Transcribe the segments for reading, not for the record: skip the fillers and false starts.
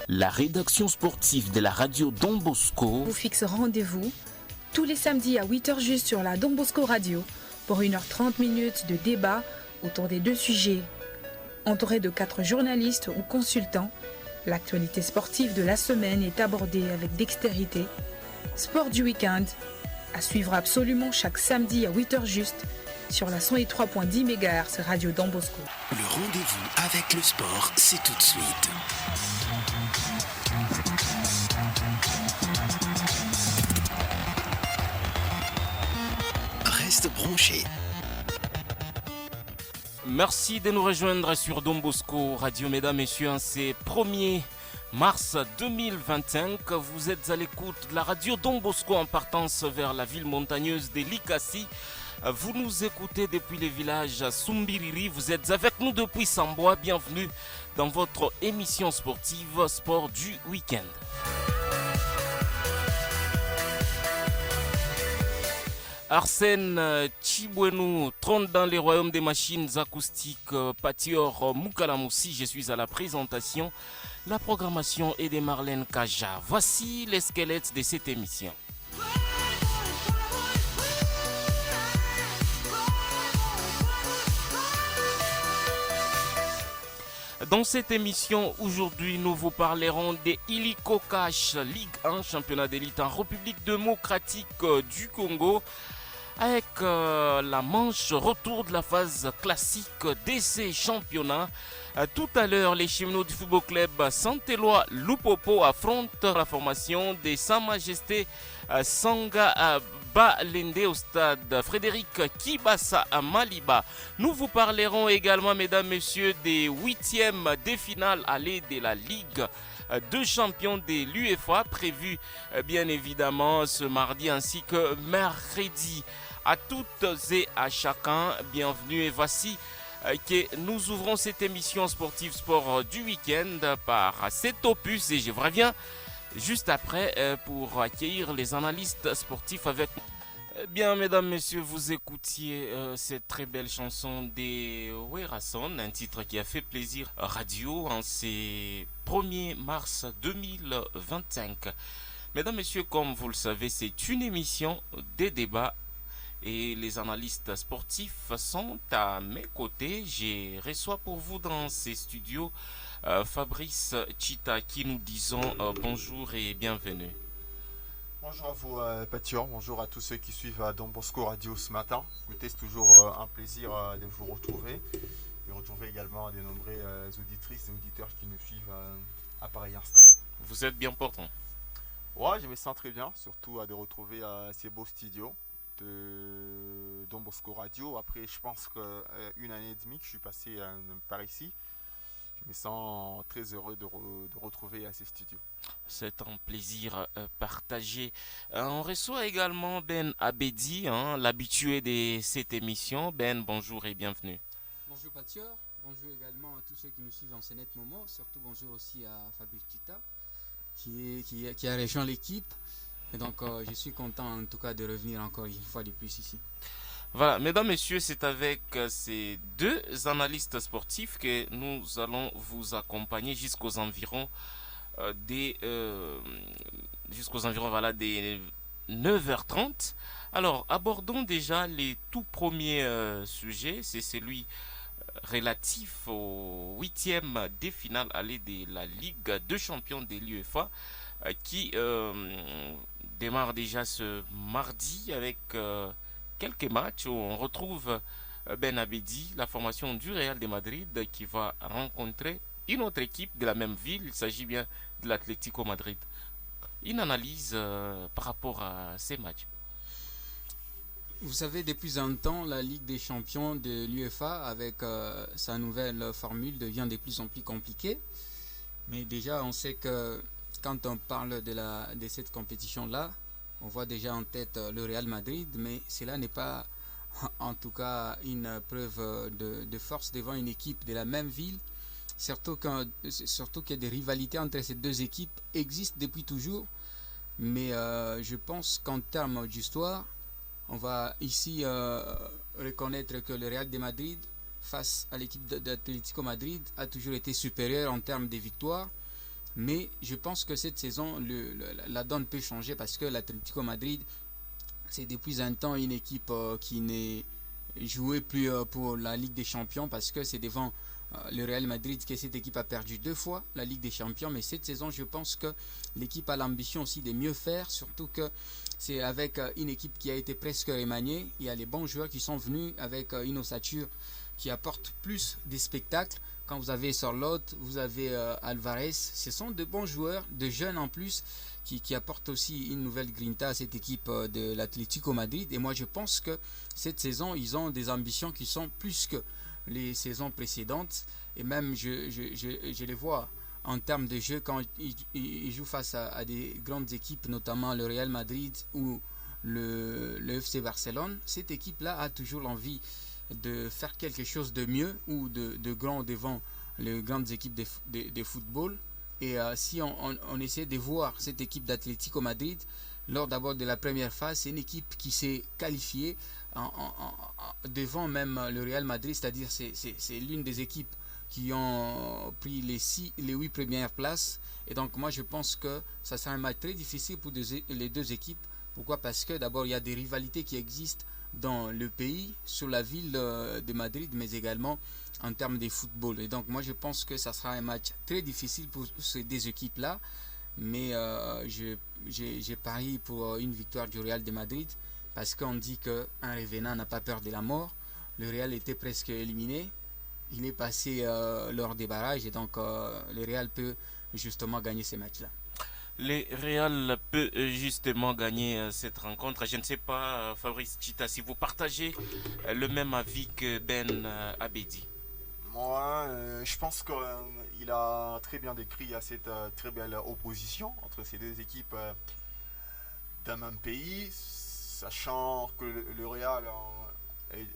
La rédaction sportive de la radio Don Bosco vous fixe rendez-vous tous les samedis à 8h juste sur la Don Bosco Radio pour 1h30 de débat autour des deux sujets. Entouré de 4 journalistes ou consultants, l'actualité sportive de la semaine est abordée avec dextérité. Sport du week-end, à suivre absolument chaque samedi à 8h juste sur la 103.10 MHz Radio Don Bosco. Le rendez-vous avec le sport, c'est tout de suite. Reste branché. Merci de nous rejoindre sur Don Bosco Radio, mesdames, messieurs, en ces 1er mars 2025. Vous êtes à l'écoute de la radio Don Bosco en partance vers la ville montagneuse de Likasi. Vous nous écoutez depuis le village Sumbiriri. Vous êtes avec nous depuis Samboa. Bienvenue dans votre émission sportive Sport du week-end. Arsène Chibouenou trône dans les royaumes des machines acoustiques. Patior Moukalamoussi, je suis à la présentation. La programmation est de Marlène Kaja. Voici les squelettes de cette émission. Dans cette émission, aujourd'hui, nous vous parlerons des Illico Cash Ligue 1, championnat d'élite en République démocratique du Congo, avec la manche retour de la phase classique de ces championnats. Tout à l'heure, les cheminots du football club Saint-Éloi Lupopo affrontent la formation de Sa Majesté Sanga Balende au stade Frédéric Kibasa à Maliba. Nous vous parlerons également, mesdames, messieurs, des 8e de finale allée de la Ligue de champions de l'UEFA, prévu bien évidemment ce mardi ainsi que mercredi. À toutes et à chacun, bienvenue et voici que nous ouvrons cette émission sportive sport du week-end par cet opus et je vous reviens juste après pour accueillir les analystes sportifs avec nous. Bien, mesdames, messieurs, vous écoutiez cette très belle chanson des Werason, un titre qui a fait plaisir radio en ces 1er mars 2025. Mesdames, messieurs, comme vous le savez, c'est une émission des débats et les analystes sportifs sont à mes côtés. Je reçois pour vous dans ces studios Fabrice Chita qui nous disons bonjour et bienvenue. Bonjour à vous, Patior. Bonjour à tous ceux qui suivent Don Bosco Radio ce matin. Écoutez, c'est toujours un plaisir de vous retrouver. Et retrouver également des nombreuses auditrices et auditeurs qui nous suivent à pareil instant. Vous êtes bien portant? Ouais, je me sens très bien, surtout de retrouver ces beaux studios de Don Bosco Radio. Après, je pense qu'une année et demie que je suis passé par ici. Je me sens très heureux de retrouver à ces studios. C'est un plaisir partagé. On reçoit également Ben Abedi, l'habitué de cette émission. Ben, bonjour et bienvenue. Bonjour Patior, bonjour également à tous ceux qui nous suivent en ce net moment. Surtout bonjour aussi à Fabrice Chita qui a rejoint l'équipe. Et donc je suis content en tout cas de revenir encore une fois de plus ici. Voilà, mesdames, messieurs, c'est avec ces deux analystes sportifs que nous allons vous accompagner jusqu'aux environs des 9h30. Alors, abordons déjà les tout premiers sujets. C'est celui relatif au 8e des finales allées de la Ligue de champions de l'UEFA qui démarre déjà ce mardi avec quelques matchs où on retrouve Ben Abedi, la formation du Real de Madrid qui va rencontrer une autre équipe de la même ville. Il s'agit bien de l'Atlético Madrid. Une analyse par rapport à ces matchs. Vous savez, depuis un temps, la Ligue des champions de l'UEFA, avec sa nouvelle formule, devient de plus en plus compliquée. Mais déjà, on sait que quand on parle de cette compétition-là, on voit déjà en tête le Real Madrid, mais cela n'est pas en tout cas une preuve de force devant une équipe de la même ville. Surtout que des rivalités entre ces deux équipes existent depuis toujours. Mais je pense qu'en termes d'histoire, on va ici reconnaître que le Real de Madrid, face à l'équipe d'Atlético Madrid, a toujours été supérieur en termes de victoires. Mais je pense que cette saison, la donne peut changer parce que l'Atlético Madrid, c'est depuis un temps une équipe qui n'est jouée plus pour la Ligue des Champions parce que c'est devant le Real Madrid que cette équipe a perdu 2 fois la Ligue des Champions. Mais cette saison, je pense que l'équipe a l'ambition aussi de mieux faire, surtout que c'est avec une équipe qui a été presque remaniée. Il y a les bons joueurs qui sont venus avec une ossature qui apporte plus de spectacles. Quand vous avez Sorloth, vous avez Alvarez, ce sont de bons joueurs, de jeunes en plus, qui apportent aussi une nouvelle grinta à cette équipe de l'Atlético Madrid. Et moi je pense que cette saison, ils ont des ambitions qui sont plus que les saisons précédentes. Et même je les vois en termes de jeu quand ils jouent face à des grandes équipes, notamment le Real Madrid ou le FC Barcelone. Cette équipe-là a toujours l'envie de faire quelque chose de mieux ou de grand devant les grandes équipes de football. Et si on essaie de voir cette équipe d'Atlético Madrid, lors d'abord de la première phase, c'est une équipe qui s'est qualifiée devant même le Real Madrid, c'est-à-dire c'est l'une des équipes qui ont pris les 8 premières places. Et donc moi je pense que ça sera un match très difficile pour les deux équipes. Pourquoi? Parce que d'abord il y a des rivalités qui existent dans le pays, sur la ville de Madrid, mais également en termes de football. Et donc moi je pense que ça sera un match très difficile pour ces deux équipes-là, mais j'ai parié pour une victoire du Real de Madrid, parce qu'on dit qu'un revenant n'a pas peur de la mort. Le Real était presque éliminé, il est passé lors des barrages, et donc le Real peut justement gagner ces matchs-là. Le Real peut justement gagner cette rencontre. Je ne sais pas, Fabrice Chita, si vous partagez le même avis que Ben Abedi. Moi, je pense qu'il a très bien décrit cette très belle opposition entre ces deux équipes d'un même pays, sachant que le Real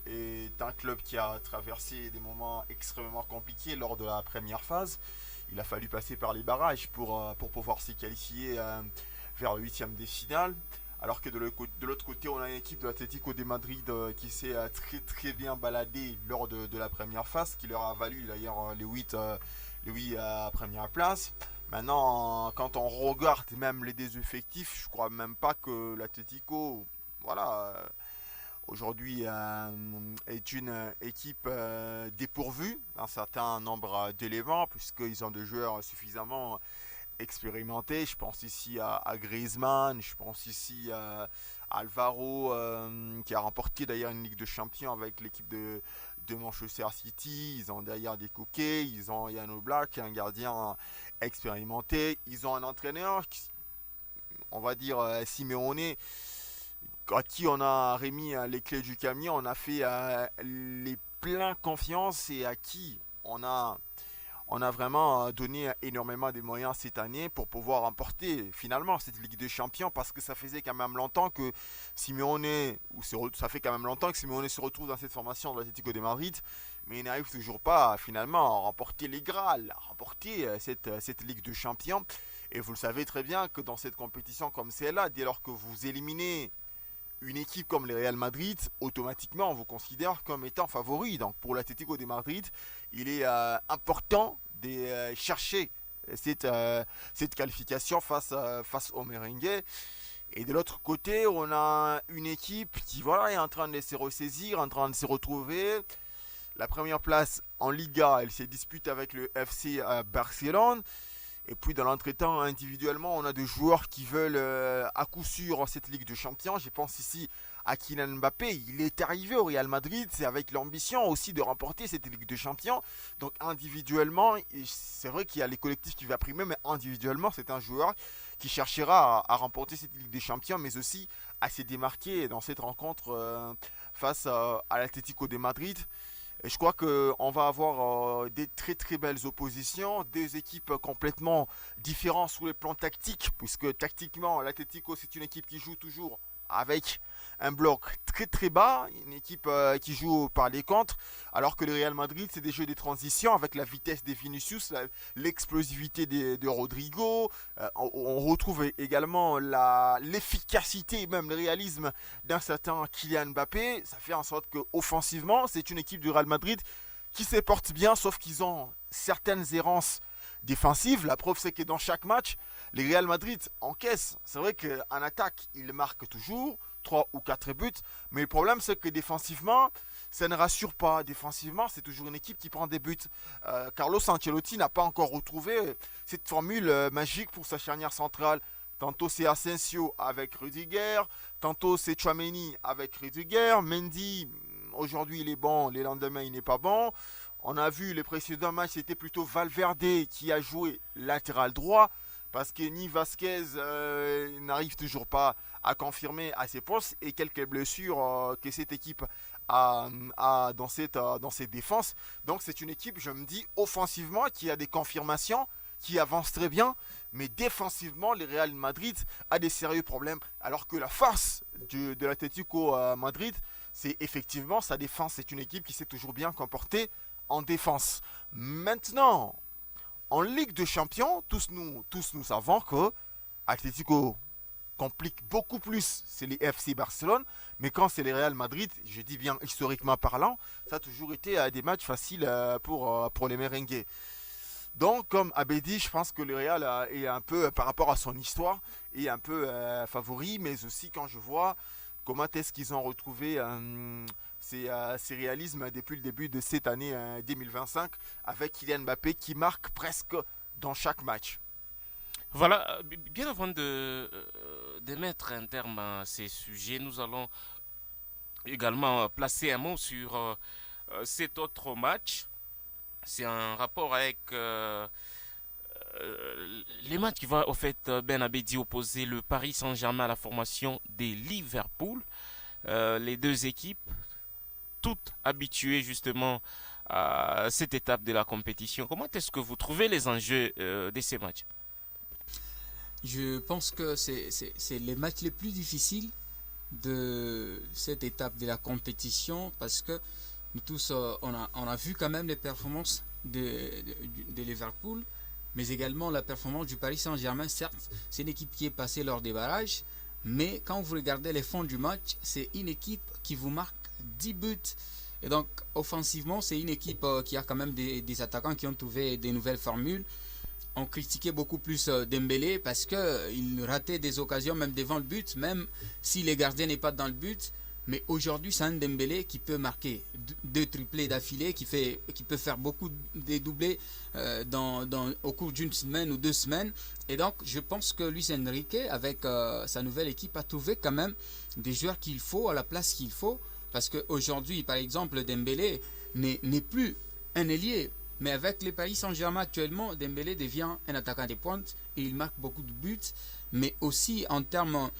est un club qui a traversé des moments extrêmement compliqués lors de la première phase. Il a fallu passer par les barrages pour pouvoir se qualifier vers le huitième des finales. Alors que de l'autre côté, on a une équipe de l'Atlético de Madrid qui s'est très très bien baladée lors de la première phase, qui leur a valu d'ailleurs les 8 premières places. Maintenant, quand on regarde même les deux effectifs, je crois même pas que l'Atlético, voilà, aujourd'hui est une équipe dépourvue d'un certain nombre d'éléments, puisqu'ils ont des joueurs suffisamment expérimentés. Je pense ici à Griezmann, je pense ici à Alvaro, qui a remporté d'ailleurs une Ligue de Champions avec l'équipe de Manchester City. Ils ont derrière des coquets, ils ont Yann Oblak, un gardien expérimenté. Ils ont un entraîneur, on va dire Simeone, à qui on a remis les clés du camion, on a fait les pleins confiance, et à qui on a vraiment donné énormément de moyens cette année pour pouvoir remporter finalement cette Ligue des Champions, parce que ça faisait quand même longtemps que Simeone, ça fait quand même longtemps que Simeone se retrouve dans cette formation de l'Atlético de Madrid, mais il n'arrive toujours pas finalement à remporter les Graals, à remporter cette Ligue des Champions. Et vous le savez très bien que dans cette compétition comme celle-là, dès lors que vous éliminez une équipe comme le Real Madrid, automatiquement on vous considère comme étant favori. Donc pour l'Atlético de Madrid, il est important de chercher cette qualification face au merengue. Et de l'autre côté, on a une équipe qui est en train de se ressaisir, en train de se retrouver. La première place en Liga, elle se dispute avec le FC Barcelone. Et puis dans l'entretemps, individuellement, on a des joueurs qui veulent à coup sûr cette Ligue de Champions. Je pense ici à Kylian Mbappé. Il est arrivé au Real Madrid, c'est avec l'ambition aussi de remporter cette Ligue de Champions. Donc individuellement, c'est vrai qu'il y a les collectifs qui vont primer, mais individuellement, c'est un joueur qui cherchera à remporter cette Ligue des Champions, mais aussi à se démarquer dans cette rencontre face à l'Atlético de Madrid. Et je crois qu'on va avoir des très très belles oppositions, des équipes complètement différentes sur les plans tactiques, puisque tactiquement l'Atlético c'est une équipe qui joue toujours avec un bloc très très bas, une équipe qui joue par les contres, alors que le Real Madrid c'est des jeux de transition avec la vitesse des Vinicius, l'explosivité de Rodrigo, on retrouve également l'efficacité, même le réalisme d'un certain Kylian Mbappé. Ça fait en sorte qu'offensivement c'est une équipe du Real Madrid qui se porte bien, sauf qu'ils ont certaines errances défensive. La preuve, c'est que dans chaque match, les Real Madrid encaissent. C'est vrai qu'en attaque, ils marquent toujours 3 ou 4 buts. Mais le problème, c'est que défensivement, ça ne rassure pas. Défensivement, c'est toujours une équipe qui prend des buts. Carlos Ancelotti n'a pas encore retrouvé cette formule magique pour sa charnière centrale. Tantôt c'est Asensio avec Rudiger, tantôt c'est Tchouaméni avec Rudiger. Mendy, aujourd'hui il est bon, les lendemains il n'est pas bon. On a vu les précédents matchs, c'était plutôt Valverde qui a joué latéral droit. Parce que Ni Vasquez n'arrive toujours pas à confirmer à ses postes et quelques blessures que cette équipe a dans cette défense. Donc c'est une équipe, je me dis, offensivement qui a des confirmations, qui avance très bien, mais défensivement, le Real Madrid a des sérieux problèmes. Alors que la force de l'Atlético Madrid, c'est effectivement sa défense. C'est une équipe qui s'est toujours bien comportée en défense. Maintenant, en Ligue des Champions, tous nous savons que Atlético complique beaucoup plus, c'est les FC Barcelone, mais quand c'est les Real Madrid, je dis bien historiquement parlant, ça a toujours été des matchs faciles pour les merengues. Donc, comme Abedi, je pense que le Real est un peu, par rapport à son histoire, est un peu favori, mais aussi quand je vois comment est-ce qu'ils ont retrouvé ces réalismes depuis le début de cette année 2025, avec Kylian Mbappé qui marque presque dans chaque match. Voilà, bien avant de mettre un terme à ces sujets, nous allons également placer un mot sur cet autre match. C'est un rapport avec les matchs qui va au fait Ben Abedi opposer le Paris Saint-Germain à la formation des Liverpool. Les deux équipes, toutes habituées justement à cette étape de la compétition. Comment est-ce que vous trouvez les enjeux de ces matchs? Je pense que c'est les matchs les plus difficiles de cette étape de la compétition parce que nous tous, on a vu quand même les performances de Liverpool, mais également la performance du Paris Saint-Germain. Certes, c'est une équipe qui est passée lors des barrages, mais quand vous regardez les fonds du match, c'est une équipe qui vous marque 10 buts. Et donc, offensivement, c'est une équipe qui a quand même des attaquants qui ont trouvé des nouvelles formules. On critiquait beaucoup plus Dembélé parce qu'il ratait des occasions même devant le but, même si les gardiens n'est pas dans le but. Mais aujourd'hui, c'est un Dembélé qui peut marquer 2 triplés d'affilée, qui peut faire beaucoup de doublés au cours d'une semaine ou 2 semaines. Et donc, je pense que Luis Enrique, avec sa nouvelle équipe, a trouvé quand même des joueurs qu'il faut, à la place qu'il faut. Parce qu'aujourd'hui, par exemple, Dembélé n'est plus un ailier. Mais avec les Paris Saint-Germain actuellement, Dembélé devient un attaquant des pointes et il marque beaucoup de buts. Mais aussi en termes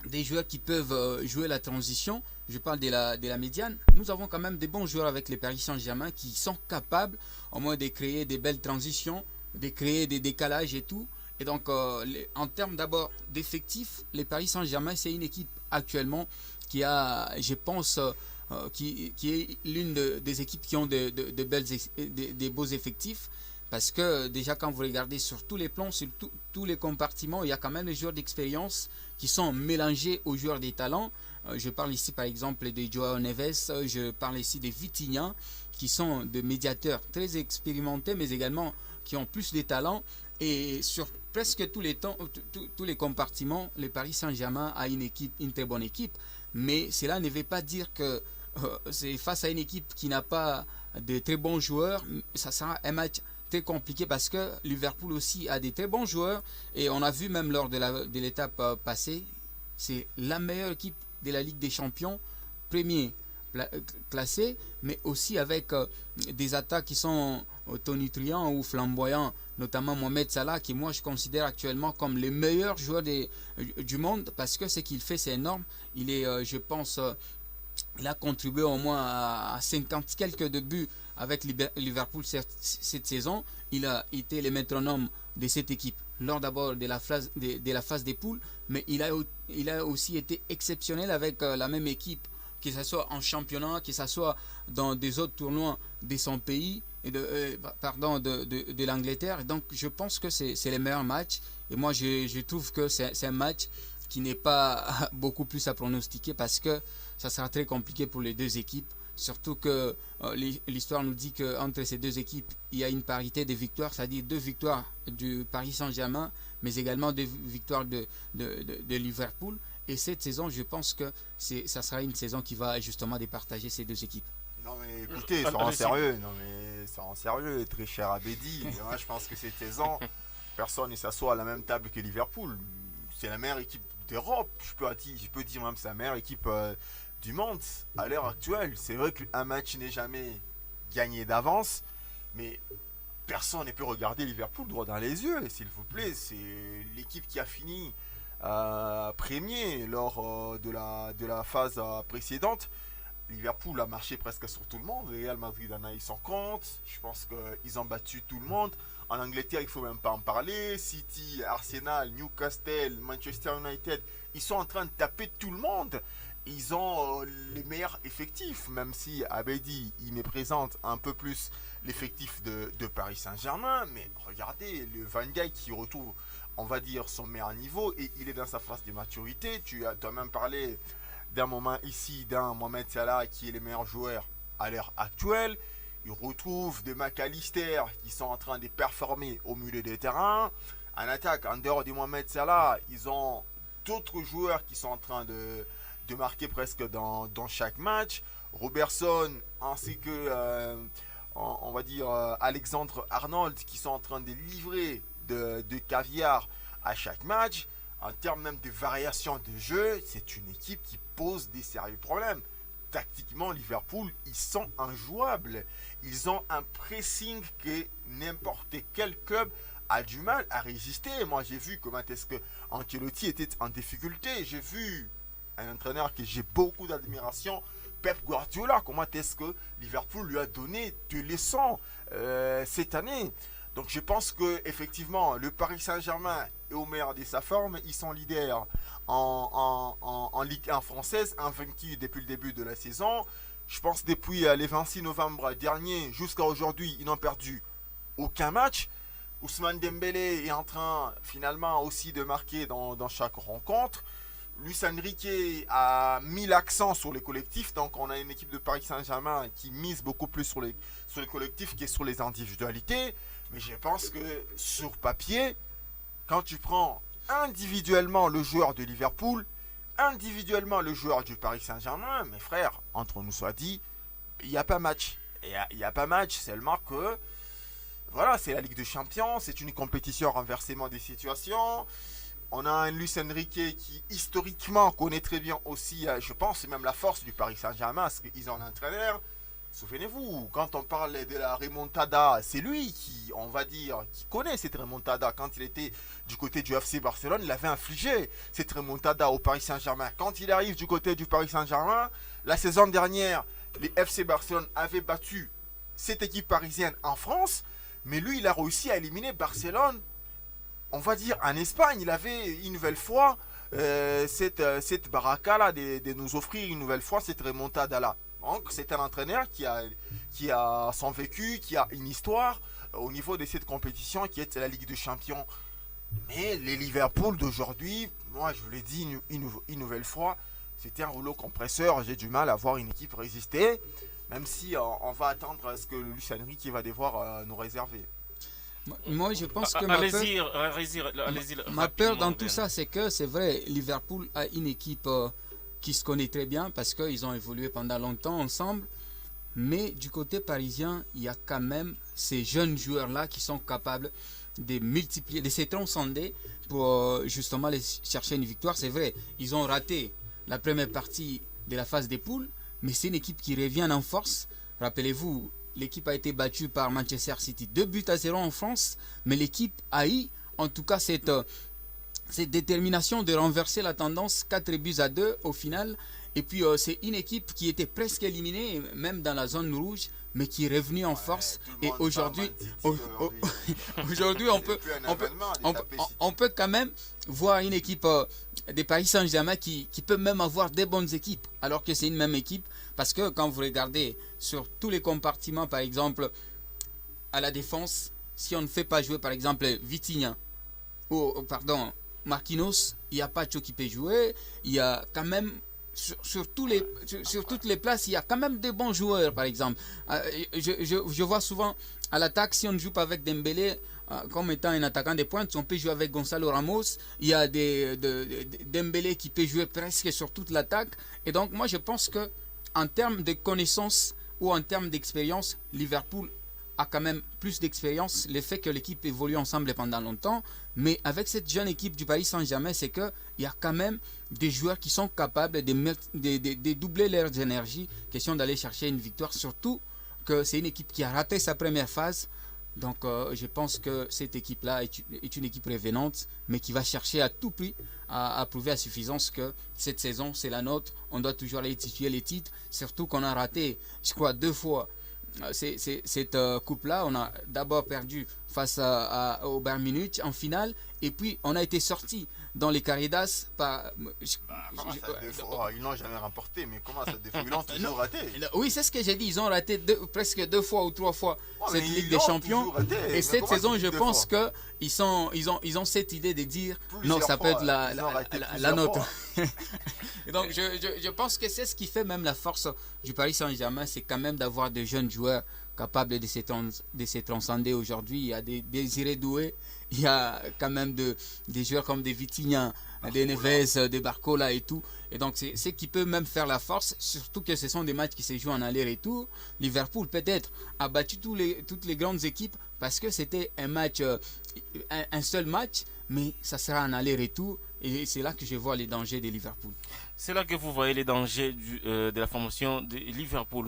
des joueurs qui peuvent jouer la transition, je parle de la médiane, nous avons quand même des bons joueurs avec les Paris Saint-Germain qui sont capables au moins de créer des belles transitions, de créer des décalages et tout. Et donc en termes d'abord d'effectifs, les Paris Saint-Germain c'est une équipe actuellement qui a, je pense, qui est l'une des équipes qui ont des beaux effectifs. Parce que déjà quand vous regardez sur tous les plans, sur tous les compartiments, il y a quand même les joueurs d'expérience qui sont mélangés aux joueurs des talents. Je parle ici par exemple de Joao Neves, je parle ici des Vitinha, qui sont des médiateurs très expérimentés, mais également qui ont plus de talents. Et sur presque tous les compartiments, le Paris Saint-Germain a une très bonne équipe. Mais cela ne veut pas dire que c'est face à une équipe qui n'a pas de très bons joueurs. Ça sera un match très compliqué parce que Liverpool aussi a des très bons joueurs et on a vu même lors de l'étape passée, c'est la meilleure équipe de la Ligue des Champions, premier classé, mais aussi avec des attaques qui sont tonitruants ou flamboyants, notamment Mohamed Salah, qui moi je considère actuellement comme le meilleur joueur du monde parce que ce qu'il fait c'est énorme. Il est, je pense, il a contribué au moins à 50 quelques de buts avec Liverpool cette saison. Il a été le métronome de cette équipe lors d'abord de la phase des poules, mais il a aussi été exceptionnel avec la même équipe, que ce soit en championnat, que ce soit dans des autres tournois de son pays, et de l'Angleterre. Donc je pense que c'est le meilleur match. Et moi je trouve que c'est un match qui n'est pas beaucoup plus à pronostiquer parce que ça sera très compliqué pour les deux équipes. Surtout que l'histoire nous dit qu'entre ces deux équipes, il y a une parité des victoires, c'est-à-dire 2 victoires du Paris Saint-Germain, mais également 2 victoires de Liverpool. Et cette saison, je pense que ça sera une saison qui va justement départager ces 2 équipes. Non mais écoutez, soyons sérieux, très cher Abedi. Moi, je pense que cette saison, personne ne s'assoit à la même table que Liverpool. C'est la meilleure équipe d'Europe, je peux dire même c'est la meilleure équipe du monde à l'heure actuelle. C'est vrai qu'un match n'est jamais gagné d'avance, mais personne ne peut regarder Liverpool droit dans les yeux, s'il vous plaît. C'est l'équipe qui a fini premier lors de la phase précédente. Liverpool a marché presque sur tout le monde. Real Madrid en a eu son compte. Je pense qu'ils ont battu tout le monde. En Angleterre, il ne faut même pas en parler. City, Arsenal, Newcastle, Manchester United, ils sont en train de taper tout le monde. Ils ont les meilleurs effectifs, même si Abedi, il me présente un peu plus l'effectif de Paris Saint-Germain. Mais regardez, le Van Dijk qui retrouve, on va dire, son meilleur niveau et il est dans sa phase de maturité. Tu as même parlé d'un moment ici, d'un Mohamed Salah qui est le meilleur joueur à l'heure actuelle. Ils retrouvent des McAllister qui sont en train de performer au milieu des terrains. En attaque, en dehors de Mohamed Salah, ils ont d'autres joueurs qui sont en train de marquer presque dans chaque match. Robertson ainsi que on va dire Alexandre Arnold qui sont en train de livrer de caviar à chaque match. En termes même de variation de jeu, c'est une équipe qui pose des sérieux problèmes. Tactiquement, Liverpool, ils sont injouables. Ils ont un pressing que n'importe quel club a du mal à résister. Moi, j'ai vu comment est-ce que Ancelotti était en difficulté. J'ai vu un entraîneur que j'ai beaucoup d'admiration, Pep Guardiola. Comment est-ce que Liverpool lui a donné des leçons cette année. Donc, je pense que effectivement, le Paris Saint-Germain est au meilleur de sa forme. Ils sont leaders en Ligue 1 française, invaincus depuis le début de la saison. Je pense depuis le 26 novembre dernier jusqu'à aujourd'hui, ils n'ont perdu aucun match. Ousmane Dembélé est en train finalement aussi de marquer dans chaque rencontre. Luis Enrique a mis l'accent sur les collectifs. Donc on a une équipe de Paris Saint-Germain qui mise beaucoup plus sur les collectifs que sur les individualités. Mais je pense que sur papier, quand tu prends individuellement le joueur de Liverpool, individuellement le joueur du Paris Saint-Germain, mes frères, entre nous soit dit, il n'y a pas match. Il n'y a pas match, seulement que voilà, c'est la Ligue des Champions, c'est une compétition renversement des situations. On a un Luis Enrique qui historiquement connaît très bien aussi, je pense, même la force du Paris Saint-Germain, parce qu'ils ont un entraîneur. Souvenez-vous, quand on parle de la remontada, c'est lui qui, on va dire, qui connaît cette remontada. Quand il était du côté du FC Barcelone, il avait infligé cette remontada au Paris Saint-Germain. Quand il arrive du côté du Paris Saint-Germain, la saison dernière, les FC Barcelone avaient battu cette équipe parisienne en France, mais lui, il a réussi à éliminer Barcelone, on va dire, en Espagne. Il avait une nouvelle fois cette baraka-là de nous offrir une nouvelle fois cette remontada-là. Donc c'est un entraîneur qui a son vécu, qui a une histoire au niveau de cette compétition qui est la Ligue des Champions. Mais les Liverpool d'aujourd'hui, moi je vous l'ai dit une nouvelle fois, c'était un rouleau compresseur. J'ai du mal à voir une équipe résister, même si on va attendre ce que Luis Enrique va devoir nous réserver. Moi je pense que ma peur dans tout ça, c'est que c'est vrai, Liverpool a une équipe qui se connaît très bien parce qu'ils ont évolué pendant longtemps ensemble. Mais du côté parisien, il y a quand même ces jeunes joueurs-là qui sont capables de multiplier, de se transcender pour justement aller chercher une victoire. C'est vrai, ils ont raté la première partie de la phase des poules, mais c'est une équipe qui revient en force. Rappelez-vous, l'équipe a été battue par Manchester City 2-0 en France, mais l'équipe a eu en tout cas cette détermination de renverser la tendance, 4-2 au final. Et puis c'est une équipe qui était presque éliminée, même dans la zone rouge, mais qui est revenue en force. Et aujourd'hui, on peut quand même voir une équipe des Paris Saint-Germain qui peut même avoir des bonnes équipes, alors que c'est une même équipe. Parce que quand vous regardez sur tous les compartiments, par exemple, à la défense, si on ne fait pas jouer, par exemple, Vitinha, Marquinhos, il y a Pacho qui peut jouer, il y a quand même sur toutes les places, il y a quand même des bons joueurs, par exemple. Je vois souvent à l'attaque, si on ne joue pas avec Dembélé comme étant un attaquant de pointe, on peut jouer avec Gonzalo Ramos. Il y a Dembélé qui peut jouer presque sur toute l'attaque. Et donc, moi, je pense que en termes de connaissances ou en termes d'expérience, Liverpool a quand même plus d'expérience. Le fait que l'équipe évolue ensemble pendant longtemps. Mais avec cette jeune équipe du Paris Saint-Germain, c'est qu'il y a quand même des joueurs qui sont capables de doubler leurs énergies. Question d'aller chercher une victoire. Surtout que c'est une équipe qui a raté sa première phase. Donc je pense que cette équipe-là est une équipe revenante, mais qui va chercher à tout prix à prouver à suffisance que cette saison, c'est la nôtre. On doit toujours aller titiller les titres. Surtout qu'on a raté, je crois, 2 fois cette coupe-là. On a d'abord perdu face au Bayern Munich en finale, et puis on a été sorti dans les Caridas par... ils n'ont jamais remporté, mais comment ça défaut? Ils l'ont toujours raté. Oui, c'est ce que j'ai dit, ils ont raté presque 2 fois ou 3 fois cette Ligue des Champions. Raté, et cette saison, je pense qu'ils ont cette idée de dire non, ça peut être la nôtre. Et donc je pense que c'est ce qui fait même la force du Paris Saint-Germain, c'est quand même d'avoir de jeunes joueurs capables de se transcender aujourd'hui. Il y a des Désiré Doué, il y a quand même des joueurs comme des Vitinha, des Neves, des Barcola et tout. Et donc c'est ce qui peut même faire la force, surtout que ce sont des matchs qui se jouent en aller-retour. Liverpool peut-être a battu toutes les grandes équipes parce que c'était un match, un seul match, mais ça sera un aller-retour. Et c'est là que je vois les dangers de Liverpool. C'est là que vous voyez les dangers de la formation de Liverpool.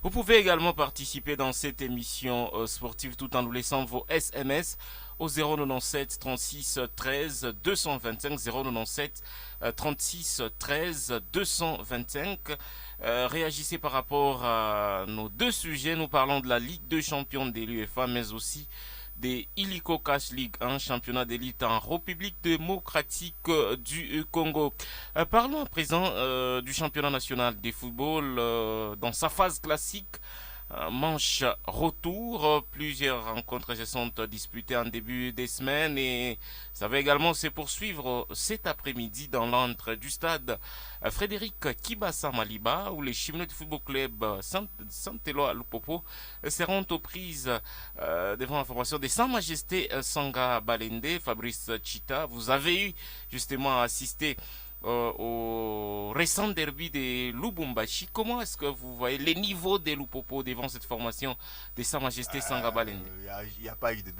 Vous pouvez également participer dans cette émission sportive tout en nous laissant vos SMS au 097 36 13 225 097 36 13 225. Réagissez par rapport à nos 2 sujets. Nous parlons de la Ligue de champions de l'UEFA, mais aussi des Illico Cash Ligue 1, championnat d'élite en République démocratique du Congo. Parlons à présent du championnat national de football dans sa phase classique. Manche retour, plusieurs rencontres se sont disputées en début des semaines et ça va également se poursuivre cet après-midi dans l'antre du stade Frédéric Kibasa Maliba où les Chimènes du Football Club Saint-Éloi Lupopo seront aux prises devant la formation de Sa Majesté Sanga Balende. Fabrice Chita, vous avez eu justement assisté au récent derby de Lubumbashi. Comment est-ce que vous voyez les niveaux de Lupopo devant cette formation de Sa Majesté Sanga Balende? Il n'y a pas eu de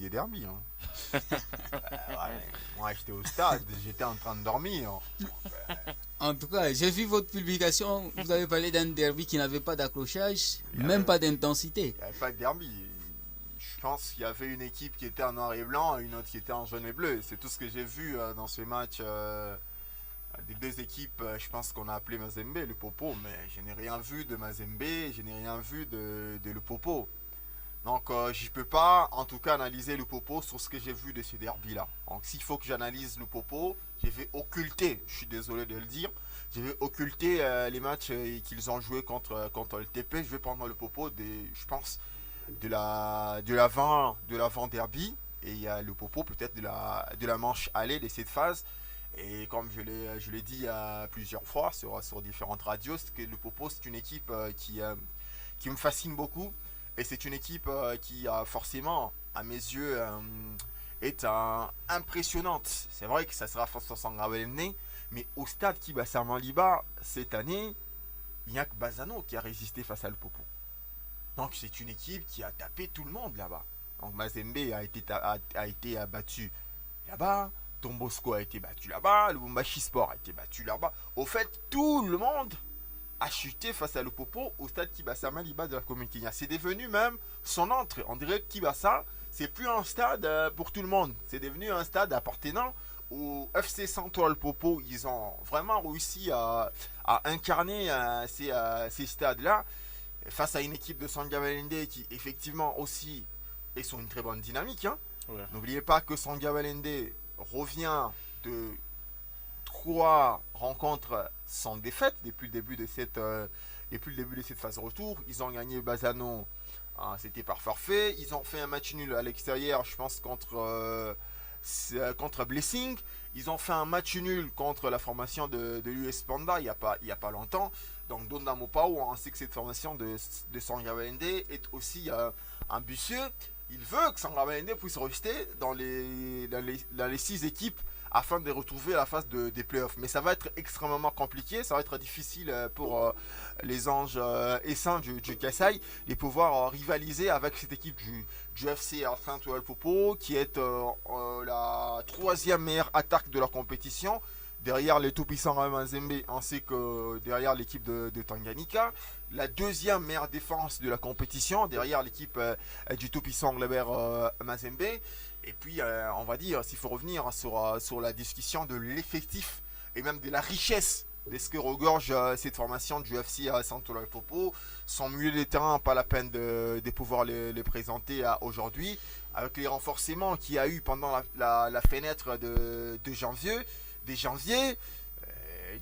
derby. Hein. Moi, j'étais au stade, j'étais en train de dormir. En tout cas, j'ai vu votre publication. Vous avez parlé d'un derby qui n'avait pas d'accrochage, même pas d'intensité. Il n'y avait pas de derby. Je pense qu'il y avait une équipe qui était en noir et blanc et une autre qui était en jaune et bleu. C'est tout ce que j'ai vu dans ce match. Des 2 équipes, je pense qu'on a appelé Mazembe, le Popo, mais je n'ai rien vu de Mazembe, je n'ai rien vu de le Popo. Donc je ne peux pas en tout cas analyser le Popo sur ce que j'ai vu de ce derby-là. Donc s'il faut que j'analyse le Popo, je vais occulter, je suis désolé de le dire, je vais occulter les matchs qu'ils ont joués contre le TP. Je vais prendre le Popo, je pense, de l'avant derby, et il y a le Popo peut-être de la manche aller de cette phase. Et comme je l'ai dit plusieurs fois sur différentes radios, c'est que le Popo, c'est une équipe qui me fascine beaucoup. Et c'est une équipe qui, forcément, à mes yeux, est impressionnante. C'est vrai que ça sera face à Sanga Balende, mais au stade Kibasa Maliba, cette année, il n'y a que Bazano qui a résisté face à le Popo. Donc c'est une équipe qui a tapé tout le monde là-bas. Donc Mazembe a été abattu là-bas. Don Bosco a été battu là-bas, le Lubumbashi Sport a été battu là-bas. Au fait, tout le monde a chuté face à le Popo au stade Kibasa Maliba de la commune Kenya. C'est devenu même son entrée. On dirait que Kibasa, c'est plus un stade pour tout le monde. C'est devenu un stade appartenant au FC Central Popo. Ils ont vraiment réussi à incarner ces stades-là face à une équipe de Sanga Balende qui effectivement aussi est sur une très bonne dynamique. Hein. Ouais. N'oubliez pas que Sanga Balende revient de 3 rencontres sans défaite depuis le début de cette phase retour. Ils ont gagné Bazano, c'était par forfait. Ils ont fait un match nul à l'extérieur, je pense, contre contre Blessing. Ils ont fait un match nul contre la formation de l'US Panda il n'y a pas longtemps. Donc Donda Mopao, on sait que cette formation de Sangabende est aussi ambitieux. Il veut que Sangabende puisse rester dans les 6 équipes afin de retrouver la phase des playoffs. Mais ça va être extrêmement compliqué, ça va être difficile pour les anges essaims du Kassai de pouvoir rivaliser avec cette équipe du FC Saint-Ouen Popo qui est la 3e meilleure attaque de la compétition. Derrière les tout-puissants Mazembe ainsi que derrière l'équipe de Tanganyika. La 2e meilleure défense de la compétition derrière l'équipe du tout-puissant Glebert Mazembe. Et puis, on va dire, s'il faut revenir sur la discussion de l'effectif et même de la richesse de ce que regorge cette formation du FC à Saint-Ouen Popo, son milieu de terrain, pas la peine de pouvoir les présenter aujourd'hui, avec les renforcements qu'il y a eu pendant la fenêtre de janvier.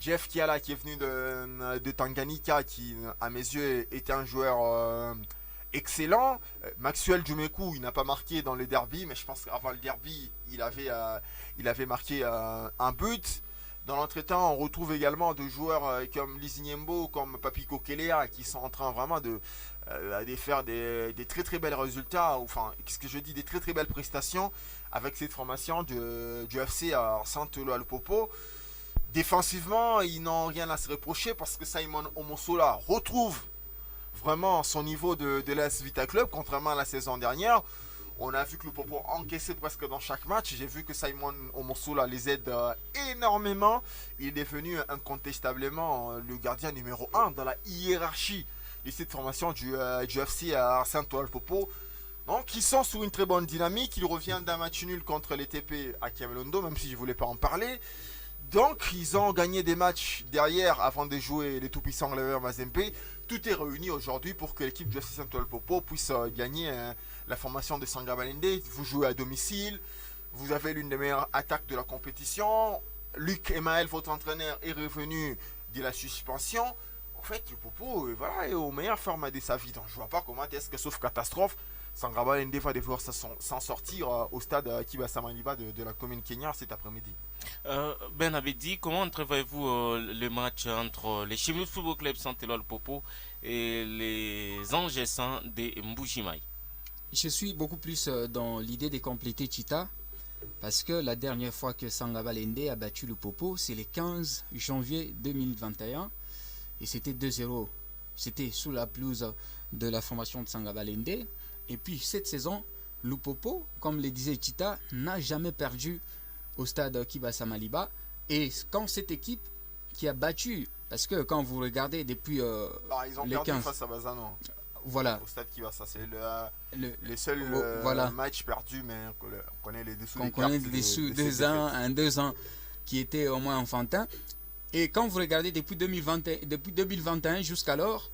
Jeff Kiala qui est venu de Tanganyika, qui à mes yeux était un joueur excellent. Maxwell Jumeku, il n'a pas marqué dans le derby, mais je pense qu'avant le derby, il avait marqué un but. Dans l'entretemps, on retrouve également des joueurs comme Lizinyembo, comme Papiko Kelea, qui sont en train vraiment de faire des très très belles résultats, enfin, qu'est-ce que je dis, des très très belles prestations avec cette formation du FC à Saint-Ouen Popo. Défensivement, ils n'ont rien à se reprocher parce que Simon Omosola retrouve vraiment son niveau de l'AS Vita Club, contrairement à la saison dernière. On a vu que le Popo encaissait presque dans chaque match. J'ai vu que Simon Omosola les aide énormément. Il est devenu incontestablement le gardien numéro 1 dans la hiérarchie de cette formation du FC à Saint-Ouen Popo. Donc ils sont sur une très bonne dynamique. Ils reviennent d'un match nul contre les TP à Kiamelondo, même si je ne voulais pas en parler. Donc ils ont gagné des matchs derrière avant de jouer les tout-puissants Glebert Mazembe. Tout est réuni aujourd'hui pour que l'équipe du FC Saint-Ouen Popo puisse gagner la formation de Sangabalende. Vous jouez à domicile, vous avez l'une des meilleures attaques de la compétition. Luc Emaël, votre entraîneur, est revenu de la suspension. En fait, le Popo est au meilleur format de sa vie. Donc je ne vois pas comment est-ce que, sauf catastrophe, Sangabalende va devoir s'en sortir au stade Kiba Samaniba de la commune Kenya cet après-midi. Ben Abedi, comment entrevoyez-vous le match entre les Chimnus Football Club Saint-Ouen Popo et les Anges Essaims de Mbujimaï? Je suis beaucoup plus dans l'idée de compléter Chita, parce que la dernière fois que Sangabalende a battu le Popo, c'est le 15 janvier 2021, et c'était 2-0. C'était sous la pelouse de la formation de Sangabalende. Et puis cette saison, le Popo, comme le disait Chita, n'a jamais perdu au stade Kibasa Maliba. Et quand cette équipe qui a battu, parce que quand vous regardez depuis ils ont les perdu 15, face à Bazano. voilà, Au stade Kibasa, c'est les seuls voilà, matchs perdus, mais on connaît les dessous. qu'on connaît les dessous, 2 ans qui étaient au moins enfantins. Et quand vous regardez depuis 2021 jusqu'alors,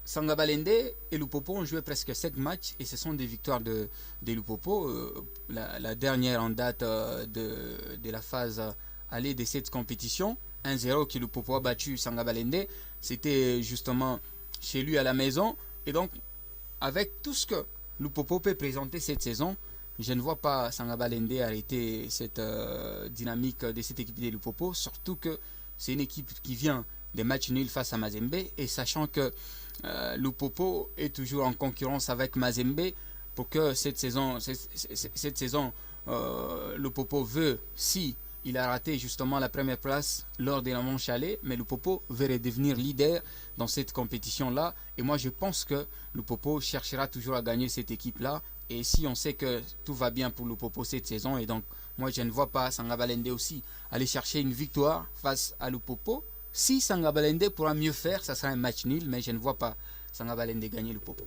Sangabalende et Lupopo ont joué presque 7 matchs et ce sont des victoires de Lupopo. La dernière en date de la phase aller de cette compétition, 1-0 que Lupopo a battu Sangabalende, c'était justement chez lui à la maison. Et donc, avec tout ce que Lupopo peut présenter cette saison, je ne vois pas Sangabalende arrêter cette dynamique de cette équipe de Lupopo, surtout que c'est une équipe qui vient des matchs nuls face à Mazembe, et sachant que Lupopo est toujours en concurrence avec Mazembe pour que cette saison Lupopo veut, si il a raté justement la première place lors de la manche aller, mais Lupopo veut redevenir leader dans cette compétition-là, et moi je pense que Lupopo cherchera toujours à gagner cette équipe-là, et si on sait que tout va bien pour Lupopo cette saison, et donc moi je ne vois pas Sangabalende aussi aller chercher une victoire face à Lupopo. Si Sangabalende pourra mieux faire, ça sera un match nul, mais je ne vois pas Sangabalende gagner le Popo.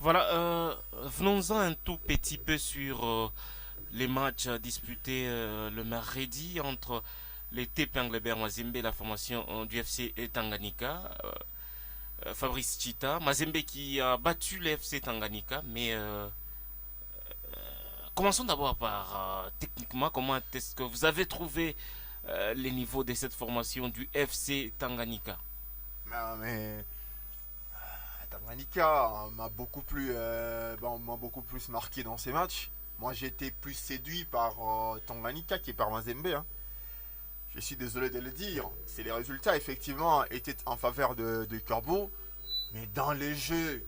Voilà, venons-en un tout petit peu sur les matchs disputés le mercredi entre les TP Anglebert Mazembe et la formation du FC Tanganyika. Fabrice Chita, Mazembe qui a battu le FC Tanganyika, mais commençons d'abord par techniquement, comment est-ce que vous avez trouvé les niveaux de cette formation du FC Tanganyika? Mais Tanganyika m'a beaucoup plus marqué dans ces matchs. Moi, j'ai été plus séduit par Tanganyika qui par Mazembe. Hein. Je suis désolé de le dire. C'est les résultats, effectivement, étaient en faveur de Corbeau. Mais dans les jeux,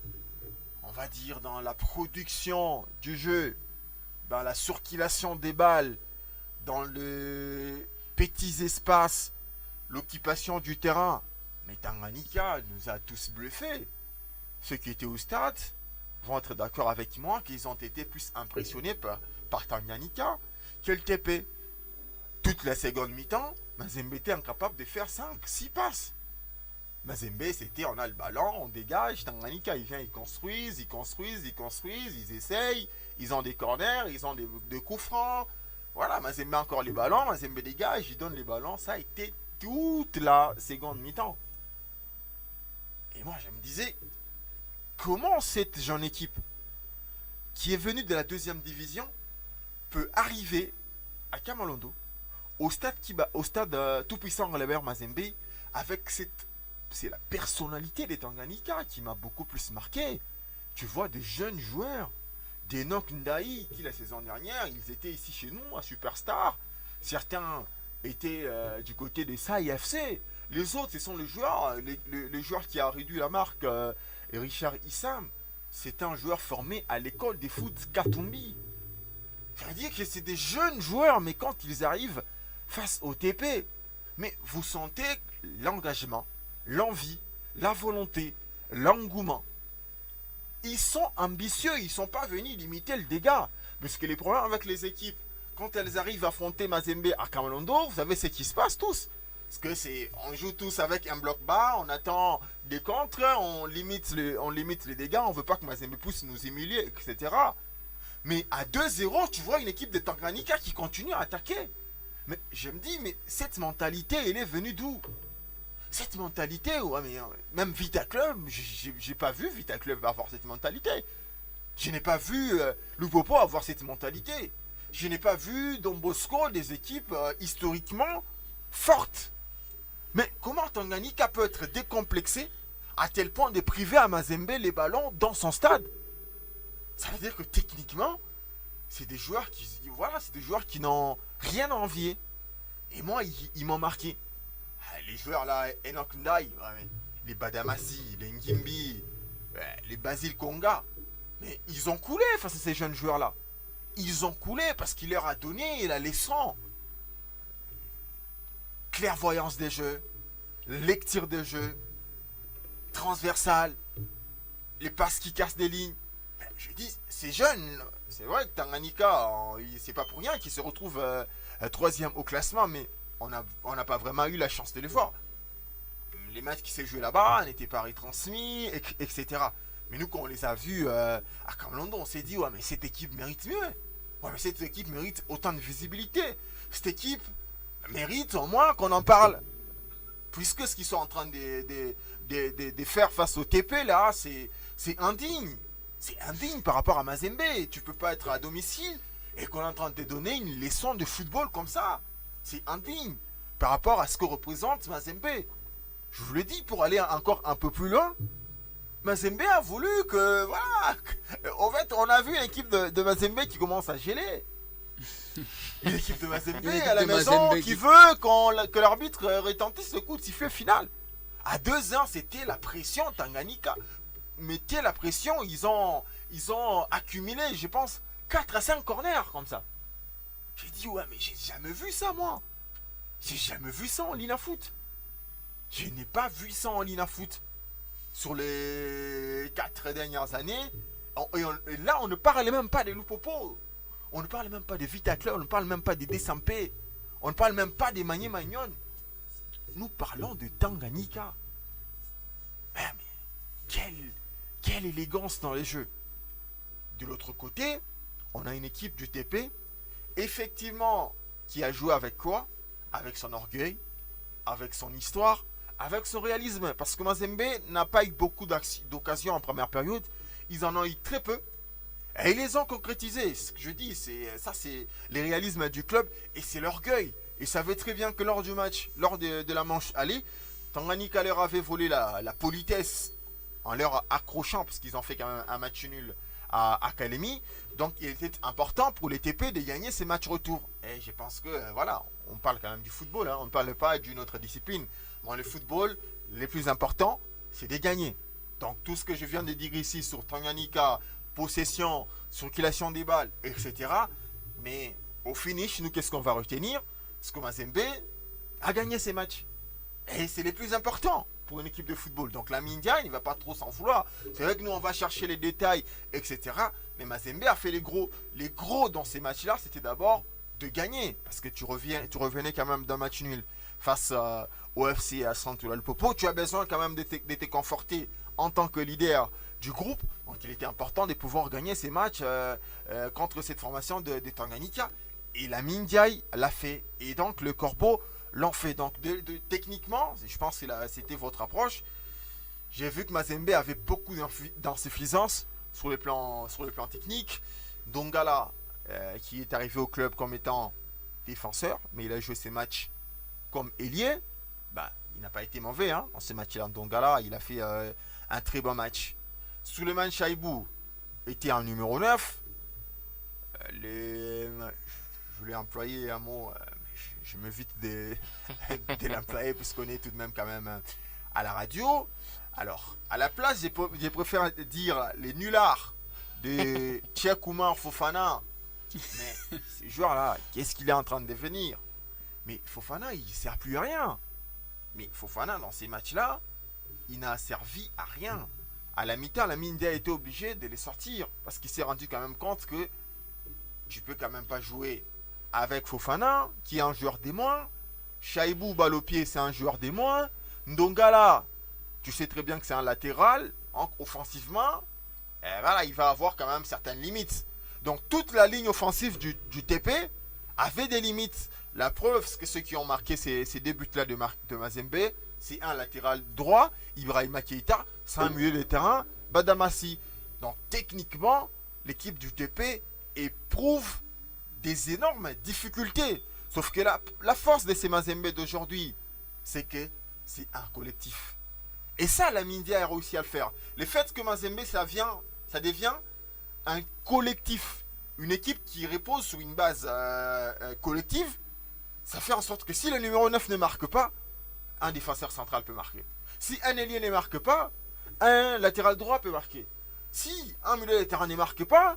on va dire dans la production du jeu, dans la circulation des balles, dans les petits espaces, l'occupation du terrain. Mais Tanganyika nous a tous bluffés. Ceux qui étaient au stade vont être d'accord avec moi qu'ils ont été plus impressionnés par Tanganyika que le TP. Toute la seconde mi-temps, Mazembe était incapable de faire 5-6 passes. Mazembe, c'était on a le ballon, on dégage, Tanganyika, il vient, ils construisent, ils essayent, ils ont des corners, ils ont des coups francs. Voilà, Mazembe a encore les ballons, Mazembe dégage, il donne les ballons, ça a été toute la seconde mi-temps. Et moi, je me disais, comment cette jeune équipe qui est venue de la deuxième division peut arriver à Kamalondo, au stade tout-puissant Robert Mazembe, avec c'est la personnalité des Tanganyika qui m'a beaucoup plus marqué. Tu vois des jeunes joueurs, des Nok Ndaï qui la saison dernière, ils étaient ici chez nous à Superstar. Certains étaient du côté des SAIFC. Les autres, ce sont les joueurs qui a réduit la marque. Richard Issam, c'est un joueur formé à l'école des foot Katumbi. Ça veut dire que c'est des jeunes joueurs, mais quand ils arrivent face au TP, mais vous sentez l'engagement, l'envie, la volonté, l'engouement. Ils sont ambitieux, ils ne sont pas venus limiter le dégât. Parce que les problèmes avec les équipes, quand elles arrivent à affronter Mazembe à Kamalondo, vous savez ce qui se passe tous. Parce que on joue tous avec un bloc bas, on attend des contres, on limite les dégâts, on ne veut pas que Mazembe puisse nous humilier, etc. Mais à 2-0, tu vois une équipe de Tanganyika qui continue à attaquer. Mais je me dis, mais cette mentalité, elle est venue d'où? Cette mentalité, ouais, mais même Vita Club, j'ai pas vu Vita Club avoir cette mentalité. Je n'ai pas vu Lupopo avoir cette mentalité. Je n'ai pas vu Don Bosco, des équipes historiquement fortes. Mais comment Tanganyika peut être décomplexé à tel point de priver à Mazembe les ballons dans son stade? Ça veut dire que techniquement, c'est des joueurs qui n'ont rien à envier. Et moi, ils m'ont marqué. Les joueurs là, Enoch Ndai, les Badamassi, les Ngimbi, les Basile Konga, mais ils ont coulé face à ces jeunes joueurs là. Ils ont coulé parce qu'il leur a donné la leçon. Clairvoyance des jeux, lecture des jeux, transversale, les passes qui cassent des lignes. Je dis, ces jeunes, c'est vrai que Tanganyika, c'est pas pour rien qu'ils se retrouvent troisième au classement, mais on n'a pas vraiment eu la chance de les voir. Les matchs qui s'est joués là-bas n'étaient pas retransmis, etc. Mais nous, quand on les a vus à Kamalondo, on s'est dit, ouais, mais cette équipe mérite mieux. Ouais, mais cette équipe mérite autant de visibilité. Cette équipe mérite au moins qu'on en parle. Puisque ce qu'ils sont en train de faire face au TP, là, c'est indigne. C'est indigne par rapport à Mazembe. Tu peux pas être à domicile et qu'on est en train de te donner une leçon de football comme ça. C'est indigne par rapport à ce que représente Mazembe. Je vous le dis, pour aller encore un peu plus loin, Mazembe a voulu que, voilà, en fait, on a vu une équipe de Mazembe qui commence à geler. Une équipe de Mazembe à la maison qui veut que l'arbitre retentisse le coup de sifflet final. À 2-1, c'était la pression. Tanganyika mettait la pression. Ils ont accumulé, je pense, 4 à 5 corners comme ça. J'ai dit, ouais, mais j'ai jamais vu ça, moi. J'ai jamais vu ça en Lina Foot. Je n'ai pas vu ça en Lina Foot. Sur les 4 dernières années. Et là, on ne parle même pas de Lupopo. On ne parle même pas de Vita Club. On ne parle même pas de Desampé. On ne parle même pas de Magné Magnon. Nous parlons de Tanganyika. Mais quelle élégance dans les jeux. De l'autre côté, on a une équipe du TP, effectivement, qui a joué avec quoi? Avec son orgueil, avec son histoire, avec son réalisme. Parce que Mazembe n'a pas eu beaucoup d'occasions en première période. Ils en ont eu très peu. Et ils les ont concrétisés. Ce que je dis, c'est les réalismes du club et c'est l'orgueil. Ils savaient très bien que lors du match, lors de la manche aller, Tanganyika leur avait volé la politesse en leur accrochant, parce qu'ils ont fait quand même un match nul Academy. Donc il était important pour les TP de gagner ces matchs retour. Et je pense que voilà, on parle quand même du football, hein, on ne parle pas d'une autre discipline. Dans le football, le plus important, c'est de gagner. Donc tout ce que je viens de dire ici sur Tanganyika, possession, circulation des balles, etc. Mais au finish, nous, qu'est-ce qu'on va retenir? Parce que Mazembe a gagné ces matchs. Et c'est les plus importants pour une équipe de football. Donc la Mindia, il ne va pas trop s'en vouloir. C'est vrai que nous, on va chercher les détails, etc. Mais Mazembe a fait les gros. Les gros dans ces matchs-là, c'était d'abord de gagner. Parce que tu revenais quand même d'un match nul face au FC et à Santo Popo. Tu as besoin quand même de te conforter en tant que leader du groupe. Donc il était important de pouvoir gagner ces matchs contre cette formation de Tanganyika. Et la Mindiaï l'a fait. Et donc le Corbeau l'ont fait. Donc techniquement, je pense que c'était votre approche. J'ai vu que Mazembe avait beaucoup d'insuffisance sur le plan technique. Dongala, qui est arrivé au club comme étant défenseur, mais il a joué ses matchs comme ailier. Il n'a pas été mauvais dans ce match-là. Dongala, il a fait un très bon match. Souleymane Chaibou était en numéro 9. Je voulais employer un mot, je m'évite de l'employer puisqu'on est tout de même quand même à la radio. Alors, à la place, je préfère dire les nullards de Cheikh Oumar Fofana. Mais ce joueur-là, qu'est-ce qu'il est en train de devenir? Mais Fofana, il ne sert plus à rien. Mais Fofana, dans ces matchs-là, il n'a servi à rien. À la mi-temps, la Mindia a été obligée de les sortir parce qu'il s'est rendu quand même compte que tu peux quand même pas jouer avec Fofana, qui est un joueur des moins. Chaibou, balle au pied, c'est un joueur des moins. Ndongala, tu sais très bien que c'est un latéral. Offensivement, voilà, il va avoir quand même certaines limites. Donc toute la ligne offensive du TP avait des limites. La preuve, c'est que ceux qui ont marqué ces deux buts-là de Mazembe, c'est un latéral droit, Ibrahima Keita, c'est un milieu de terrain, Badamassi. Donc techniquement, l'équipe du TP éprouve des énormes difficultés. Sauf que la force de ces Mazembe d'aujourd'hui, c'est que c'est un collectif. Et ça, la Mindia a réussi à le faire. Le fait que Mazembe, ça devient un collectif. Une équipe qui repose sur une base collective, ça fait en sorte que si le numéro 9 ne marque pas, un défenseur central peut marquer. Si un ailier ne marque pas, un latéral droit peut marquer. Si un milieu de terrain ne marque pas,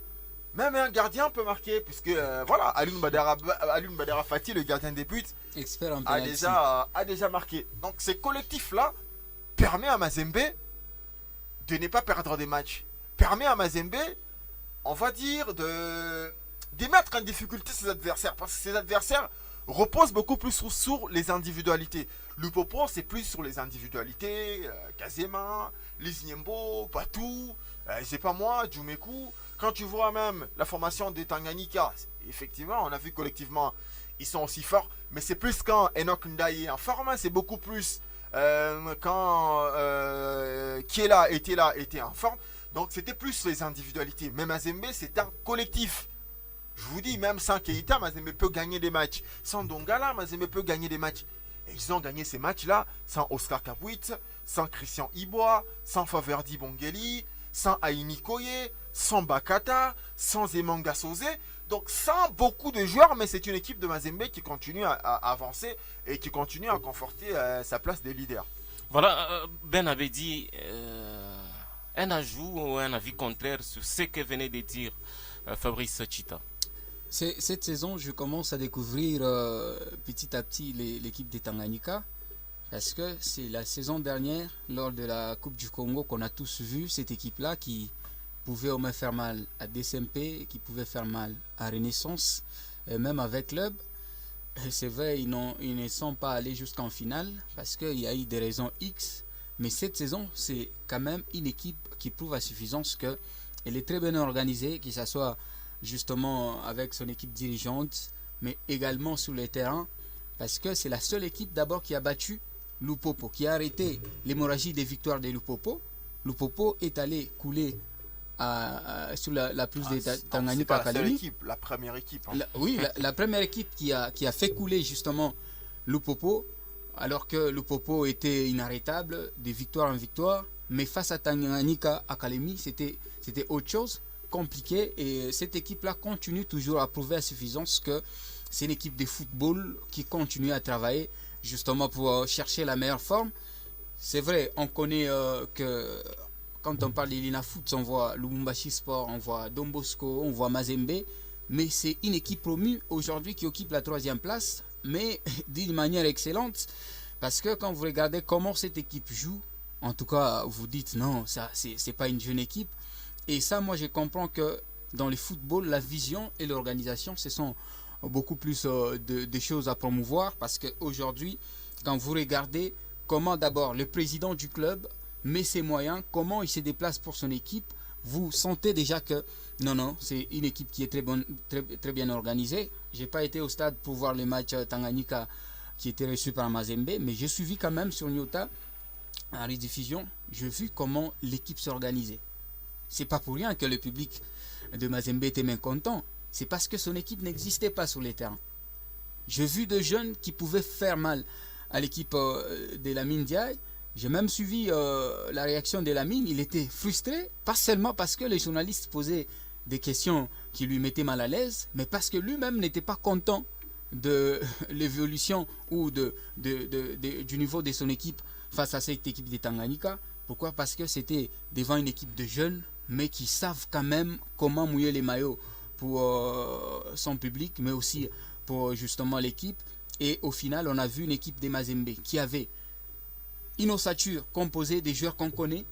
même un gardien peut marquer. Puisque voilà, Alioune Badara Fati, le gardien des buts, expert en a déjà marqué. Donc ce collectif-là permet à Mazembe de ne pas perdre des matchs. Permet à Mazembe, on va dire, de mettre en difficulté ses adversaires. Parce que ses adversaires reposent beaucoup plus sur les individualités. Lupopo, c'est plus sur les individualités. Kazema, Lizniembo, Patou, c'est pas moi, Djoumekou. Quand tu vois même la formation des Tanganyika, effectivement, on a vu collectivement, ils sont aussi forts. Mais c'est plus quand Enoch Ndaye est en forme, c'est beaucoup plus quand Kiela était en forme. Donc c'était plus les individualités. Mais Mazembe, c'est un collectif. Je vous dis, même sans Keita, Mazembe peut gagner des matchs. Sans Dongala, Mazembe peut gagner des matchs. Et ils ont gagné ces matchs-là sans Oscar Kapuit, sans Christian Iboa, sans Faverdi Bongeli, sans Aini Koye, sans Bakata, sans Emanga Sosé. Donc sans beaucoup de joueurs, mais c'est une équipe de Mazembe qui continue à avancer et qui continue à conforter sa place de leader. Voilà, Ben avait dit un ajout ou un avis contraire sur ce que venait de dire Fabrice Chita. Cette saison, je commence à découvrir petit à petit l'équipe des Tanganyika. Parce que c'est la saison dernière, lors de la Coupe du Congo, qu'on a tous vu cette équipe-là qui pouvait au moins faire mal à DSMP, qui pouvait faire mal à Renaissance, et même avec Club. C'est vrai, ils ne sont pas allés jusqu'en finale parce qu'il y a eu des raisons X. Mais cette saison, c'est quand même une équipe qui prouve à suffisance qu'elle est très bien organisée, que ce soit justement avec son équipe dirigeante, mais également sur le terrain. Parce que c'est la seule équipe d'abord qui a battu Lupopo, qui a arrêté l'hémorragie des victoires de Lupopo. Lupopo est allé couler sur la pelouse des Tanganyika Academy. La première équipe. La première équipe qui a fait couler justement Lupopo, alors que Lupopo était inarrêtable de victoire en victoire. Mais face à Tanganyika Academy, c'était autre chose. compliqué et cette équipe-là continue toujours à prouver à suffisance que c'est une équipe de football qui continue à travailler justement pour chercher la meilleure forme. C'est vrai, on connaît que quand on parle d'Elina Foot, on voit Lubumbashi Sport, on voit Don Bosco, on voit Mazembe, mais c'est une équipe promue aujourd'hui qui occupe la 3e place, mais d'une manière excellente, parce que quand vous regardez comment cette équipe joue, en tout cas vous dites non, ça c'est pas une jeune équipe, et ça moi je comprends que dans le football, la vision et l'organisation, ce sont beaucoup plus de choses à promouvoir, parce qu'aujourd'hui, quand vous regardez comment d'abord le président du club met ses moyens, comment il se déplace pour son équipe, vous sentez déjà que non, c'est une équipe qui est très bien organisée. J'ai pas été au stade pour voir le match Tanganyika qui était reçu par Mazembe, mais j'ai suivi quand même sur Nyota en rediffusion, j'ai vu comment l'équipe s'organisait. C'est pas pour rien que le public de Mazembe était mécontent, c'est parce que son équipe n'existait pas sur les terrains. J'ai vu de jeunes qui pouvaient faire mal à l'équipe de Lamine Diaye. J'ai même suivi la réaction de Lamine. Il était frustré, pas seulement parce que les journalistes posaient des questions qui lui mettaient mal à l'aise, mais parce que lui-même n'était pas content de l'évolution ou du niveau de son équipe face à cette équipe de Tanganyika. Pourquoi? Parce que c'était devant une équipe de jeunes, mais qui savent quand même comment mouiller les maillots pour son public, mais aussi pour justement l'équipe. Et au final, on a vu une équipe des Mazembe qui avait une ossature composée des joueurs qu'on connaît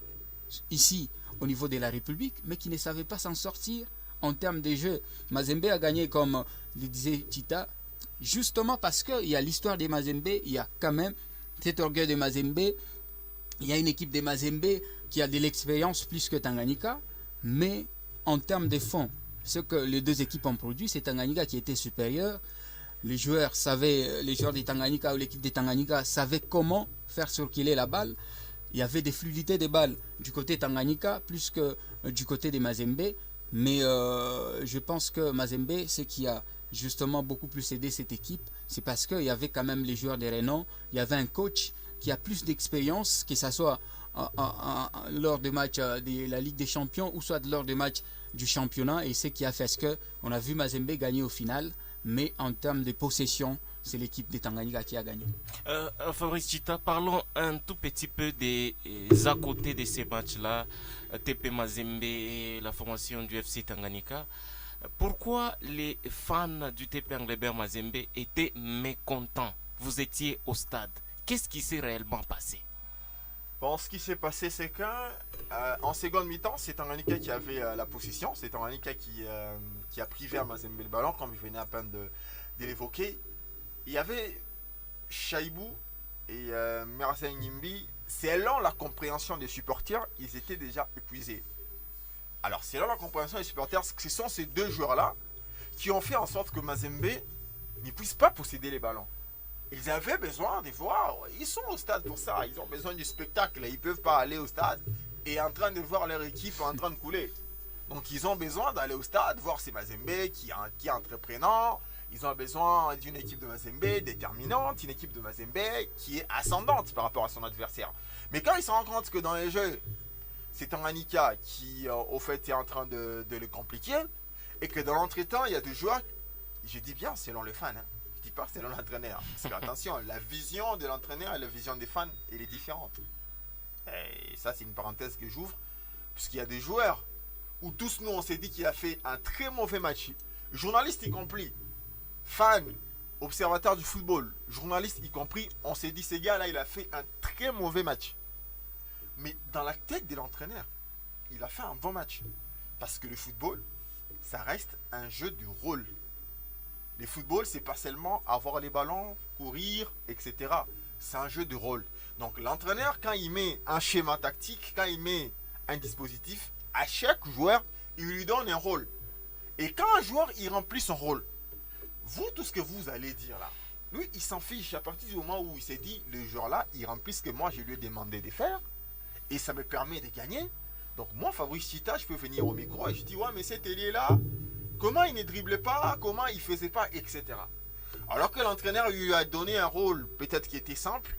ici au niveau de la République, mais qui ne savaient pas s'en sortir en termes de jeu. Mazembe a gagné, comme le disait Chita, justement parce qu'il y a l'histoire des Mazembe, il y a quand même cet orgueil de Mazembe, il y a une équipe des Mazembe qui a de l'expérience plus que Tanganyika, mais en termes de fond, ce que les deux équipes ont produit, c'est Tanganyika qui était supérieur. Les joueurs des Tanganyika ou l'équipe des Tanganyika savaient comment faire circuler la balle. Il y avait des fluidités de balles du côté Tanganyika plus que du côté des Mazembe. Mais je pense que Mazembe, ce qui a justement beaucoup plus aidé cette équipe, c'est parce qu'il y avait quand même les joueurs de renom. Il y avait un coach qui a plus d'expérience, que ce soit lors des matchs de la Ligue des Champions ou soit lors des matchs du championnat. Et ce qui a fait ce qu'on a vu Mazembe gagner au final. Mais en termes de possession, c'est l'équipe de Tanganyika qui a gagné. Fabrice Chita, parlons un tout petit peu des à côté de ces matchs-là, TP Mazembe et la formation du FC Tanganyika. Pourquoi les fans du TP Englebert Mazembe étaient mécontents? Vous étiez au stade. Qu'est-ce qui s'est réellement passé? Bon, ce qui s'est passé, c'est qu'en seconde mi-temps, c'est Tanganyika qui avait la possession. C'est Tanganyika qui a privé à Mazembe le ballon, comme je venais à peine de l'évoquer. Il y avait Chaibou et Merzen Nimbi. Selon la compréhension des supporters, ils étaient déjà épuisés. Alors, selon la compréhension des supporters, ce sont ces deux joueurs-là qui ont fait en sorte que Mazembe ne puisse pas posséder les ballons. Ils avaient besoin de voir, ils sont au stade pour ça, ils ont besoin du spectacle, ils ne peuvent pas aller au stade et en train de voir leur équipe en train de couler. Donc ils ont besoin d'aller au stade, voir ces Mazembe qui est entreprenant, ils ont besoin d'une équipe de Mazembe déterminante, une équipe de Mazembe qui est ascendante par rapport à son adversaire. Mais quand ils se rendent compte que dans les jeux, c'est Tanganyika qui au fait est en train de le compliquer, et que dans l'entretemps, il y a des joueurs, je dis bien selon les fans, hein. Je dis pas selon l'entraîneur. Parce que attention, la vision de l'entraîneur et la vision des fans, elle est différente. Et ça, c'est une parenthèse que j'ouvre. Puisqu'il y a des joueurs où tous nous, on s'est dit qu'il a fait un très mauvais match. Journalistes y compris, fans, observateurs du football, journalistes y compris, on s'est dit, ce gars-là, il a fait un très mauvais match. Mais dans la tête de l'entraîneur, il a fait un bon match. Parce que le football, ça reste un jeu de rôle. Le football, c'est pas seulement avoir les ballons, courir, etc. C'est un jeu de rôle. Donc l'entraîneur, quand il met un schéma tactique, quand il met un dispositif, à chaque joueur, il lui donne un rôle. Et quand un joueur, il remplit son rôle, vous, tout ce que vous allez dire là, lui, il s'en fiche à partir du moment où il s'est dit, le joueur-là, il remplit ce que moi, je lui ai demandé de faire, et ça me permet de gagner. Donc moi, Fabrice Chita, je peux venir au micro et je dis, ouais, mais cet ailier-là, comment il ne driblait pas, comment il ne faisait pas, etc. Alors que l'entraîneur lui a donné un rôle peut-être qui était simple,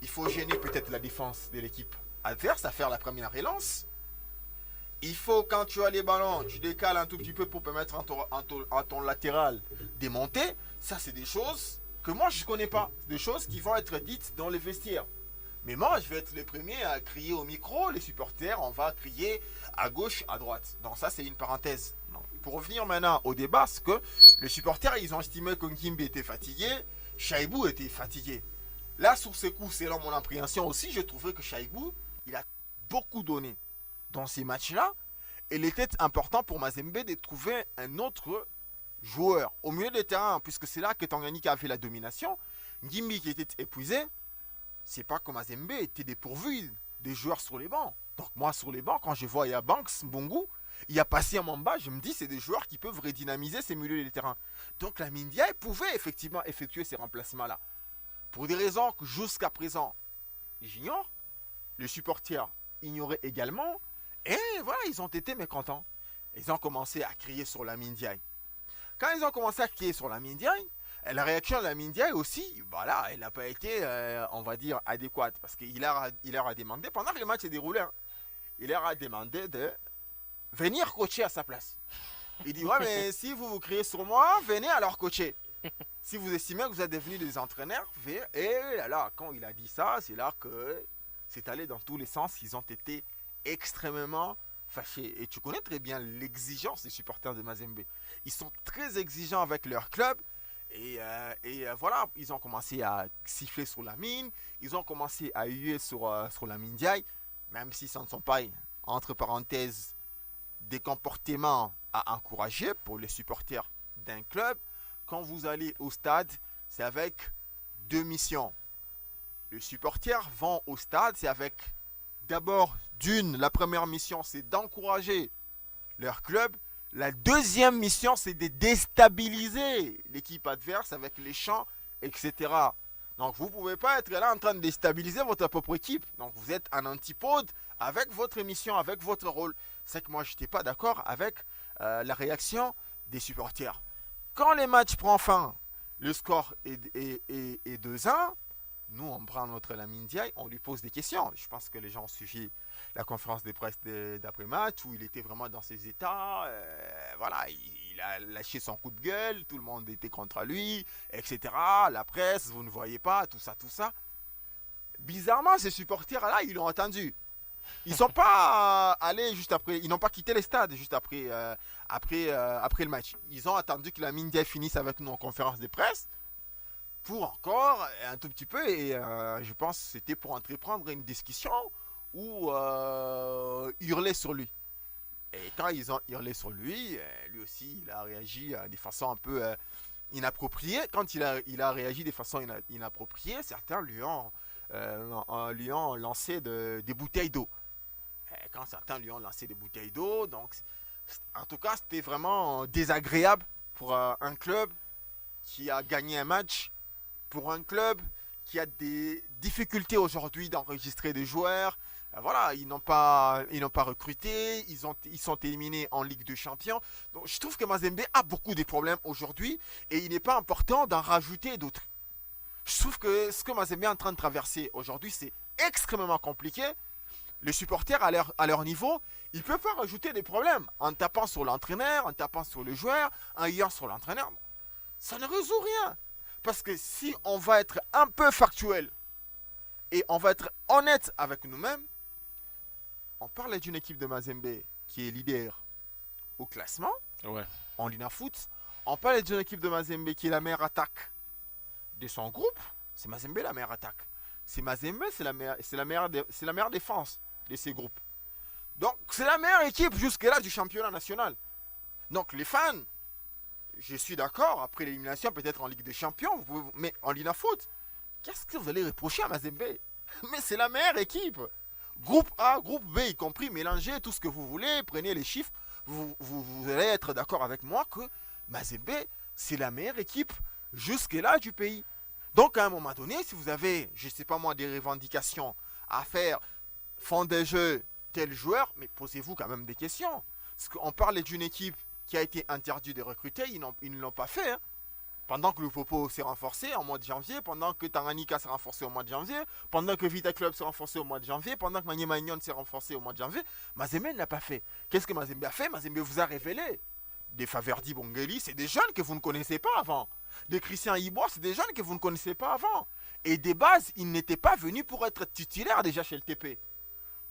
il faut gêner peut-être la défense de l'équipe adverse à faire la première relance. Il faut, quand tu as les ballons, tu décales un tout petit peu pour permettre à ton latéral de monter. Ça, c'est des choses que moi, je ne connais pas. Des choses qui vont être dites dans les vestiaires. Mais moi, je vais être le premier à crier au micro. Les supporters, on va crier à gauche, à droite. Donc ça, c'est une parenthèse. Donc, pour revenir maintenant au débat, c'est que les supporters, ils ont estimé que Ngimbe était fatigué, Chaibou était fatigué. Là, sur ce coup, selon mon appréhension aussi, je trouvais que Chaibou, il a beaucoup donné dans ces matchs-là. Et il était important pour Mazembe de trouver un autre joueur au milieu des terrains, puisque c'est là que Tanganyika a fait la domination. Ngimbe qui était épuisé, c'est pas que Mazembe était dépourvu des joueurs sur les bancs. Donc moi, sur les bancs, quand je vois il y a Banks, Mbongu, il y a Passy Mamba, je me dis c'est des joueurs qui peuvent redynamiser ces milieux des terrains. Donc la Mindiaye pouvait effectivement effectuer ces remplacements-là. Pour des raisons que jusqu'à présent, j'ignore, les supporters ignoraient également, et voilà, ils ont été mécontents. Ils ont commencé à crier sur la Mindiaye. Quand ils ont commencé à crier sur la Mindiaye, la réaction de la Mindiaye aussi, voilà, elle n'a pas été, on va dire, adéquate. Parce qu'il leur a demandé, pendant que le match s'est déroulé, hein, il leur a demandé de venir coacher à sa place. Il dit, ouais, mais si vous criez sur moi, venez alors coacher. Si vous estimez que vous êtes devenus des entraîneurs, et là, quand il a dit ça, c'est là que c'est allé dans tous les sens. Ils ont été extrêmement fâchés. Et tu connais très bien l'exigence des supporters de Mazembe. Ils sont très exigeants avec leur club. Et voilà, ils ont commencé à siffler sur la mine. Ils ont commencé à huer sur la Mindiaye. Même si ce ne sont pas, entre parenthèses, des comportements à encourager pour les supporters d'un club. Quand vous allez au stade, c'est avec deux missions. Les supporters vont au stade, c'est avec d'abord la première mission, c'est d'encourager leur club. La deuxième mission, c'est de déstabiliser l'équipe adverse avec les chants, etc. Donc vous ne pouvez pas être là en train de déstabiliser votre propre équipe. Donc vous êtes en antipode avec votre mission, avec votre rôle. C'est que moi, je n'étais pas d'accord avec la réaction des supporters. Quand les matchs prennent fin, le score est 2-1, nous, on prend notre Lamine Diaye, on lui pose des questions. Je pense que les gens ont suivi la conférence de presse d'après-match où il était vraiment dans ses états. Voilà, il a lâché son coup de gueule, tout le monde était contre lui, etc. La presse, vous ne voyez pas, tout ça, tout ça. Bizarrement, ces supporters-là, ils l'ont entendu. Ils ne sont pas allés juste après, ils n'ont pas quitté les stades juste après le match. Ils ont attendu que Lamine Diaye finisse avec nous en conférence de presse pour encore un tout petit peu, et je pense que c'était pour entreprendre une discussion ou hurler sur lui. Et quand ils ont hurlé sur lui, lui aussi il a réagi de façon un peu inappropriée. Quand il a réagi de façon inappropriée, certains lui ont lancé des bouteilles d'eau. Et quand certains lui ont lancé des bouteilles d'eau, donc en tout cas c'était vraiment désagréable pour un club qui a gagné un match, pour un club qui a des difficultés aujourd'hui d'enregistrer des joueurs. Voilà, ils n'ont pas recruté, ils sont éliminés en Ligue des Champions. Donc je trouve que Mazembe a beaucoup de problèmes aujourd'hui et il n'est pas important d'en rajouter d'autres. Je trouve que ce que Mazembe est en train de traverser aujourd'hui, c'est extrêmement compliqué. Les supporters à leur niveau, ils ne peuvent pas rajouter des problèmes en tapant sur l'entraîneur, en tapant sur le joueur, en ayant sur l'entraîneur. Ça ne résout rien. Parce que si on va être un peu factuel et on va être honnête avec nous-mêmes, on parle d'une équipe de Mazembe qui est leader au classement, en Lina Foot. On parle d'une équipe de Mazembe qui est la meilleure attaque de son groupe. C'est Mazembe la meilleure attaque. C'est Mazembe, c'est la meilleure défense de ces groupes. Donc c'est la meilleure équipe jusque-là du championnat national. Donc les fans, je suis d'accord, après l'élimination peut-être en Ligue des Champions, mais en Lina Foot, qu'est-ce que vous allez reprocher à Mazembe? Mais c'est la meilleure équipe. Groupe A, groupe B y compris, mélangez tout ce que vous voulez, prenez les chiffres, vous allez être d'accord avec moi que Mazembe, c'est la meilleure équipe jusque-là du pays. Donc à un moment donné, si vous avez, je ne sais pas moi, des revendications à faire, fond des jeux, tel joueur, mais posez-vous quand même des questions. Parce qu'on parlait d'une équipe qui a été interdite de recruter, ils ne l'ont pas fait. Hein. Pendant que le Popo s'est renforcé en mois de janvier, pendant que Tanganyika s'est renforcé au mois de janvier, pendant que Vita Club s'est renforcé au mois de janvier, pendant que Maniema Union s'est renforcé au mois de janvier, Mazembe ne l'a pas fait. Qu'est-ce que Mazembe a fait? Mazembe vous a révélé. Des Faverdi Bongeli, c'est des jeunes que vous ne connaissez pas avant. Des Christian Ibois, c'est des jeunes que vous ne connaissez pas avant. Et des bases, ils n'étaient pas venus pour être titulaires déjà chez le TP.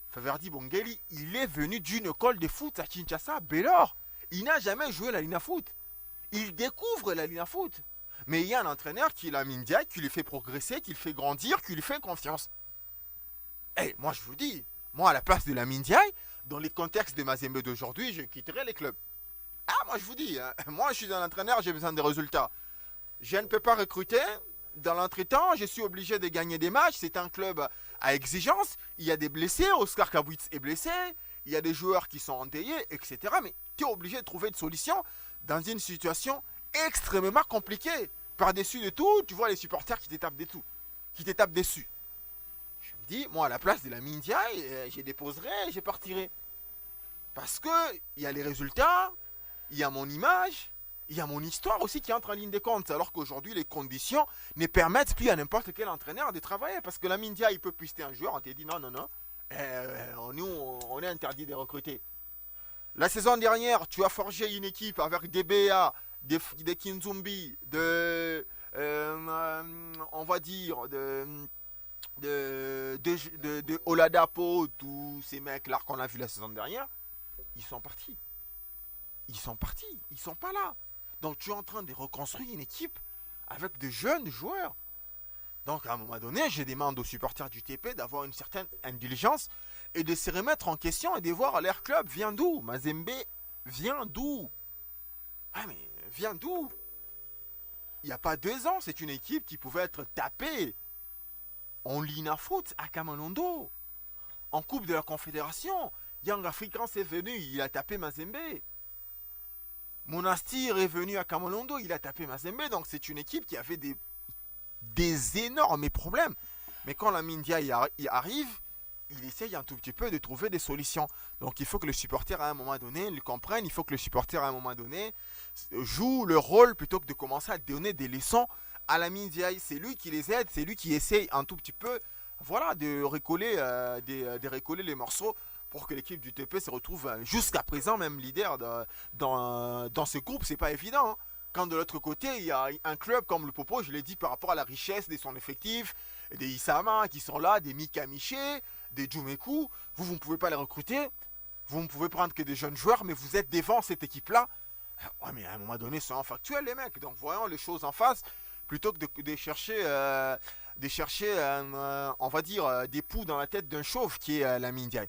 Faverdi Bongeli, il est venu d'une école de foot à Kinshasa, Bellor. Il n'a jamais joué la Lina Foot. Il découvre la Lina Foot. Mais il y a un entraîneur qui est Lamine Diaye, qui lui fait progresser, qui le fait grandir, qui lui fait confiance. Et moi je vous dis, moi à la place de Lamine Diaye, dans les contextes de Mazembe d'aujourd'hui, je quitterai les clubs. Ah, moi je vous dis, hein, moi je suis un entraîneur, j'ai besoin de résultats. Je ne peux pas recruter. Dans l'entretemps, je suis obligé de gagner des matchs. C'est un club à exigence. Il y a des blessés. Oscar Kabwitz est blessé. Il y a des joueurs qui sont endeuillés, etc. Mais tu es obligé de trouver une solution dans une situation extrêmement compliquée. Par-dessus de tout, tu vois les supporters qui t'étapent dessus. Je me dis, moi à la place de la Mindiaye, je déposerai et je partirai. Parce que il y a les résultats, il y a mon image, il y a mon histoire aussi qui entre en ligne de compte. Alors qu'aujourd'hui, les conditions ne permettent plus à n'importe quel entraîneur de travailler. Parce que la Mindia, il peut pister un joueur, on te dit non, nous, on est interdit de recruter. La saison dernière, tu as forgé une équipe avec des BA, des Kinzumbi, on va dire, de Oladapo, tous ces mecs-là qu'on a vu la saison dernière, ils sont partis. Ils sont pas là. Donc tu es en train de reconstruire une équipe avec de jeunes joueurs. Donc à un moment donné, je demande aux supporters du TP d'avoir une certaine indulgence et de se remettre en question et de voir leur club vient d'où. Mazembe vient d'où? Ah mais vient d'où? Il n'y a pas 2 ans, c'est une équipe qui pouvait être tapée en Lina Foot à Kamalondo. En Coupe de la Confédération, Young Africans est venu, il a tapé Mazembe. Monastir est venu à Kamalondo, il a tapé Mazembe. Donc c'est une équipe qui avait des énormes problèmes. Mais quand la Mindia y arrive, il essaye un tout petit peu de trouver des solutions. Donc il faut que le supporter à un moment donné le comprenne. Il faut que le supporter à un moment donné joue le rôle plutôt que de commencer à donner des leçons à la Mindia. C'est lui qui les aide, c'est lui qui essaye un tout petit peu de récoller les morceaux pour que l'équipe du TP se retrouve jusqu'à présent même leader dans ce groupe. C'est pas évident. Hein. Quand de l'autre côté, il y a un club comme le Popo, je l'ai dit par rapport à la richesse de son effectif, des Isama qui sont là, des Mika Miché, des Djumeku, vous ne pouvez pas les recruter, vous ne pouvez prendre que des jeunes joueurs, mais vous êtes devant cette équipe-là. Ouais, mais à un moment donné, c'est factuel les mecs. Donc voyons les choses en face, plutôt que de chercher, on va dire, des poux dans la tête d'un chauve qui est la Mindiaye.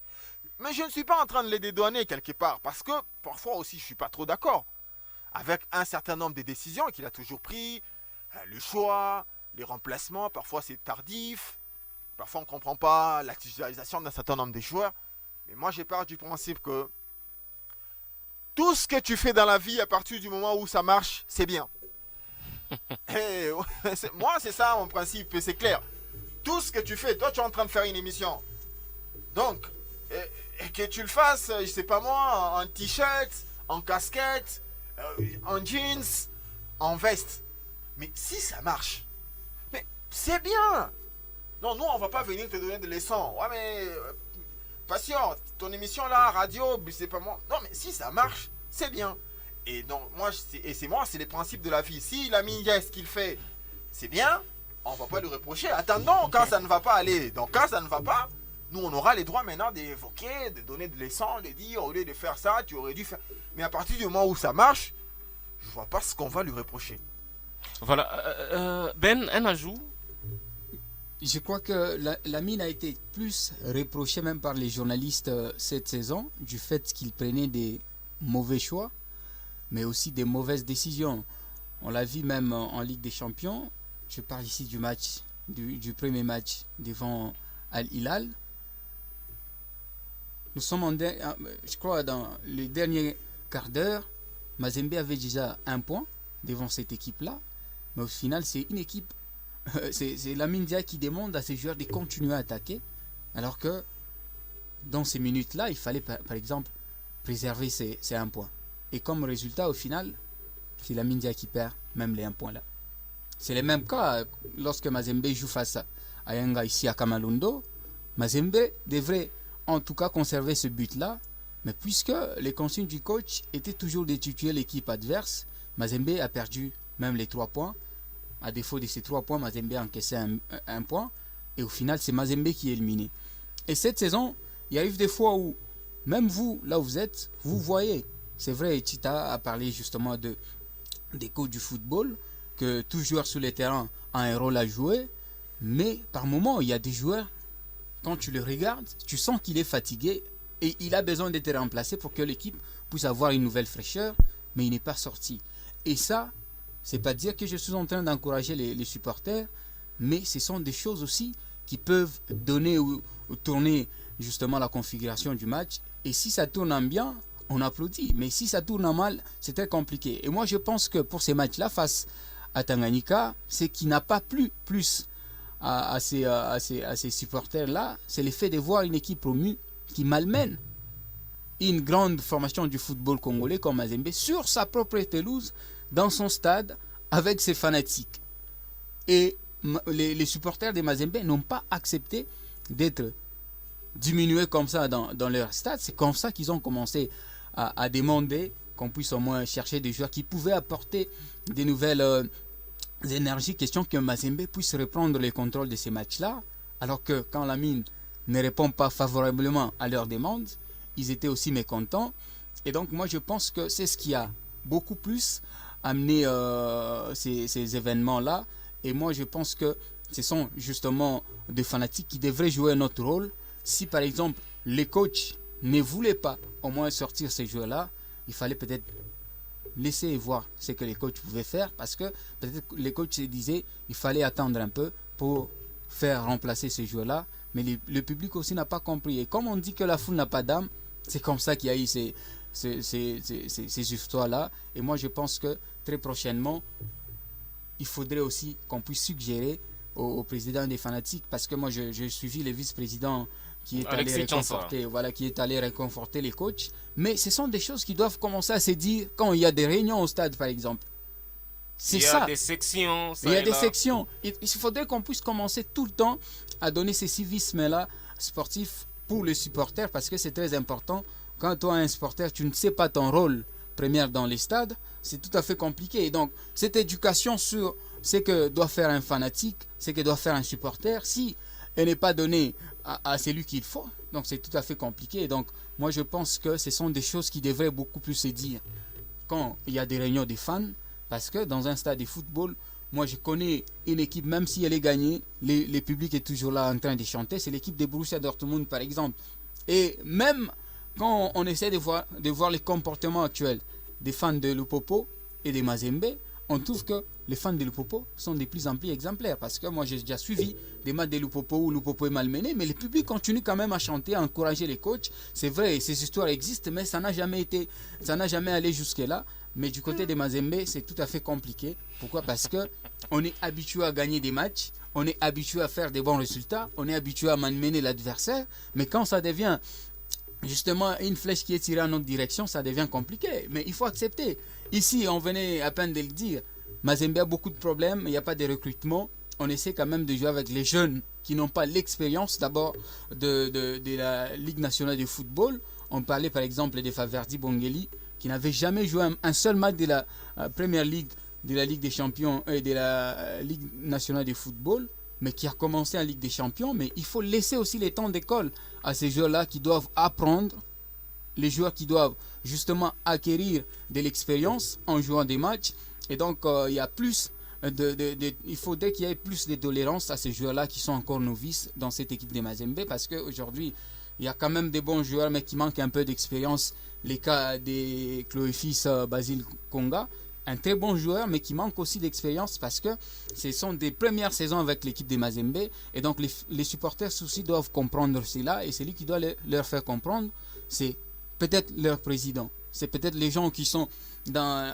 Mais je ne suis pas en train de les dédouaner quelque part, parce que parfois aussi je ne suis pas trop d'accord avec un certain nombre de décisions qu'il a toujours pris, le choix, les remplacements, parfois c'est tardif, parfois on ne comprend pas la titularisation d'un certain nombre de joueurs. Mais moi j'ai pars du principe que tout ce que tu fais dans la vie à partir du moment où ça marche, c'est bien. Et moi c'est ça mon principe, c'est clair. Tout ce que tu fais, toi tu es en train de faire une émission. Donc, et que tu le fasses, je sais pas moi, en t-shirt, en casquette, en jeans, en veste. Mais si ça marche, mais c'est bien. Non, nous on va pas venir te donner des leçons. Ouais mais patient, ton émission là, radio, c'est pas moi. Non mais si ça marche, c'est bien. Et donc c'est les principes de la vie. Si la Mindia ce qu'il fait, c'est bien, on va pas lui reprocher. Attendons quand ça ne va pas aller. Donc quand ça ne va pas, nous, on aura les droits maintenant d'évoquer, de donner des leçons, de dire, au lieu de faire ça, tu aurais dû faire... Mais à partir du moment où ça marche, je vois pas ce qu'on va lui reprocher. Voilà. Ben, un ajout? Je crois que la mine a été plus reprochée même par les journalistes cette saison, du fait qu'il prenait des mauvais choix, mais aussi des mauvaises décisions. On l'a vu même en Ligue des Champions. Je parle ici du match, du premier match devant Al-Hilal. Nous sommes je crois dans le dernier quart d'heure, Mazembe avait déjà 1 point devant cette équipe-là. Mais au final, c'est une équipe, c'est la Mindia qui demande à ses joueurs de continuer à attaquer. Alors que dans ces minutes-là, il fallait par exemple préserver ces 1 point. Et comme résultat, au final, c'est la Mindia qui perd même les 1 point là. C'est le même cas lorsque Mazembe joue face à Yanga ici à Kamalundo. Mazembe devrait en tout cas conserver ce but-là, mais puisque les consignes du coach étaient toujours de tuer l'équipe adverse, Mazembe a perdu même les 3 points. À défaut de ces 3 points, Mazembe a encaissé un point, et au final, c'est Mazembe qui est éliminé. Et cette saison, il arrive des fois où, même vous, là où vous êtes, vous voyez, c'est vrai, Tita a parlé justement des coachs du football, que tout joueur sur le terrain a un rôle à jouer, mais par moments, il y a des joueurs, quand tu le regardes, tu sens qu'il est fatigué et il a besoin d'être remplacé pour que l'équipe puisse avoir une nouvelle fraîcheur, mais il n'est pas sorti. Et ça, c'est pas dire que je suis en train d'encourager les supporters, mais ce sont des choses aussi qui peuvent donner ou tourner justement la configuration du match. Et si ça tourne en bien, on applaudit. Mais si ça tourne en mal, c'est très compliqué. Et moi, je pense que pour ces matchs-là, face à Tanganyika, c'est qu'il n'a pas plu plus à ces supporters-là, c'est le fait de voir une équipe promue qui malmène une grande formation du football congolais comme Mazembe sur sa propre pelouse, dans son stade, avec ses fanatiques. Et les supporters de Mazembe n'ont pas accepté d'être diminués comme ça dans leur stade. C'est comme ça qu'ils ont commencé à demander qu'on puisse au moins chercher des joueurs qui pouvaient apporter des nouvelles énergies, question que Mazembe puisse reprendre le contrôle de ces matchs-là, alors que quand la mine ne répond pas favorablement à leurs demandes, ils étaient aussi mécontents. Et donc moi je pense que c'est ce qui a beaucoup plus amené ces événements-là. Et moi je pense que ce sont justement des fanatiques qui devraient jouer notre rôle. Si par exemple les coachs ne voulaient pas au moins sortir ces joueurs-là, il fallait peut-être laisser voir ce que les coachs pouvaient faire, parce que peut-être les coachs se disaient il fallait attendre un peu pour faire remplacer ces joueurs-là, mais le public aussi n'a pas compris. Et comme on dit que la foule n'a pas d'âme, c'est comme ça qu'il y a eu ces histoires-là. Et moi je pense que très prochainement, il faudrait aussi qu'on puisse suggérer au président des fanatiques, parce que moi j'ai suivi le vice-président qui est allé réconforter les coachs, mais ce sont des choses qui doivent commencer à se dire quand il y a des réunions au stade par exemple. Il y a des sections. Il y a des sections. Il faudrait qu'on puisse commencer tout le temps à donner ces civismes-là sportifs pour les supporters, parce que c'est très important. Quand toi, un supporter, tu ne sais pas ton rôle premier dans les stades, c'est tout à fait compliqué. Et donc, cette éducation sur ce que doit faire un fanatique, ce que doit faire un supporter, si elle n'est pas donnée à celui qu'il faut, donc c'est tout à fait compliqué. Et donc, moi, je pense que ce sont des choses qui devraient beaucoup plus se dire quand il y a des réunions des fans, parce que dans un stade de football, moi, je connais une équipe, même si elle est gagnée, le public est toujours là en train de chanter. C'est l'équipe de Borussia Dortmund, par exemple. Et même quand on essaie de voir les comportements actuels des fans de Lupopo et de Mazembe, on trouve que les fans de Lupopo sont de plus en plus exemplaires. Parce que moi, j'ai déjà suivi des matchs de Lupopo où Lupopo est malmené, mais le public continue quand même à chanter, à encourager les coachs. C'est vrai, ces histoires existent, mais ça n'a jamais allé jusque-là. Mais du côté de Mazembe, c'est tout à fait compliqué. Pourquoi? Parce que on est habitué à gagner des matchs, on est habitué à faire des bons résultats, on est habitué à malmener l'adversaire, mais quand ça devient justement une flèche qui est tirée en notre direction, ça devient compliqué. Mais il faut accepter. Ici, on venait à peine de le dire, Mazembe a beaucoup de problèmes, il n'y a pas de recrutement. On essaie quand même de jouer avec les jeunes qui n'ont pas l'expérience d'abord de la Ligue nationale de football. On parlait par exemple de Faverdi Bongeli, qui n'avait jamais joué un seul match de la Première Ligue, de la Ligue des Champions et de la Ligue nationale de football, mais qui a commencé en Ligue des Champions. Mais il faut laisser aussi les temps d'école à ces joueurs-là qui doivent apprendre, les joueurs qui doivent justement acquérir de l'expérience en jouant des matchs. Et donc, il y a plus il faudrait qu'il y ait plus de tolérance à ces joueurs-là qui sont encore novices dans cette équipe de Mazembe, parce qu'aujourd'hui, il y a quand même des bons joueurs, mais qui manquent un peu d'expérience. Les cas de Cloefis Basile Konga, un très bon joueur, mais qui manque aussi d'expérience, parce que ce sont des premières saisons avec l'équipe de Mazembe. Et donc, les supporters aussi doivent comprendre cela. Et celui qui doit leur faire comprendre, c'est peut-être leur président. C'est peut-être les gens qui sont dans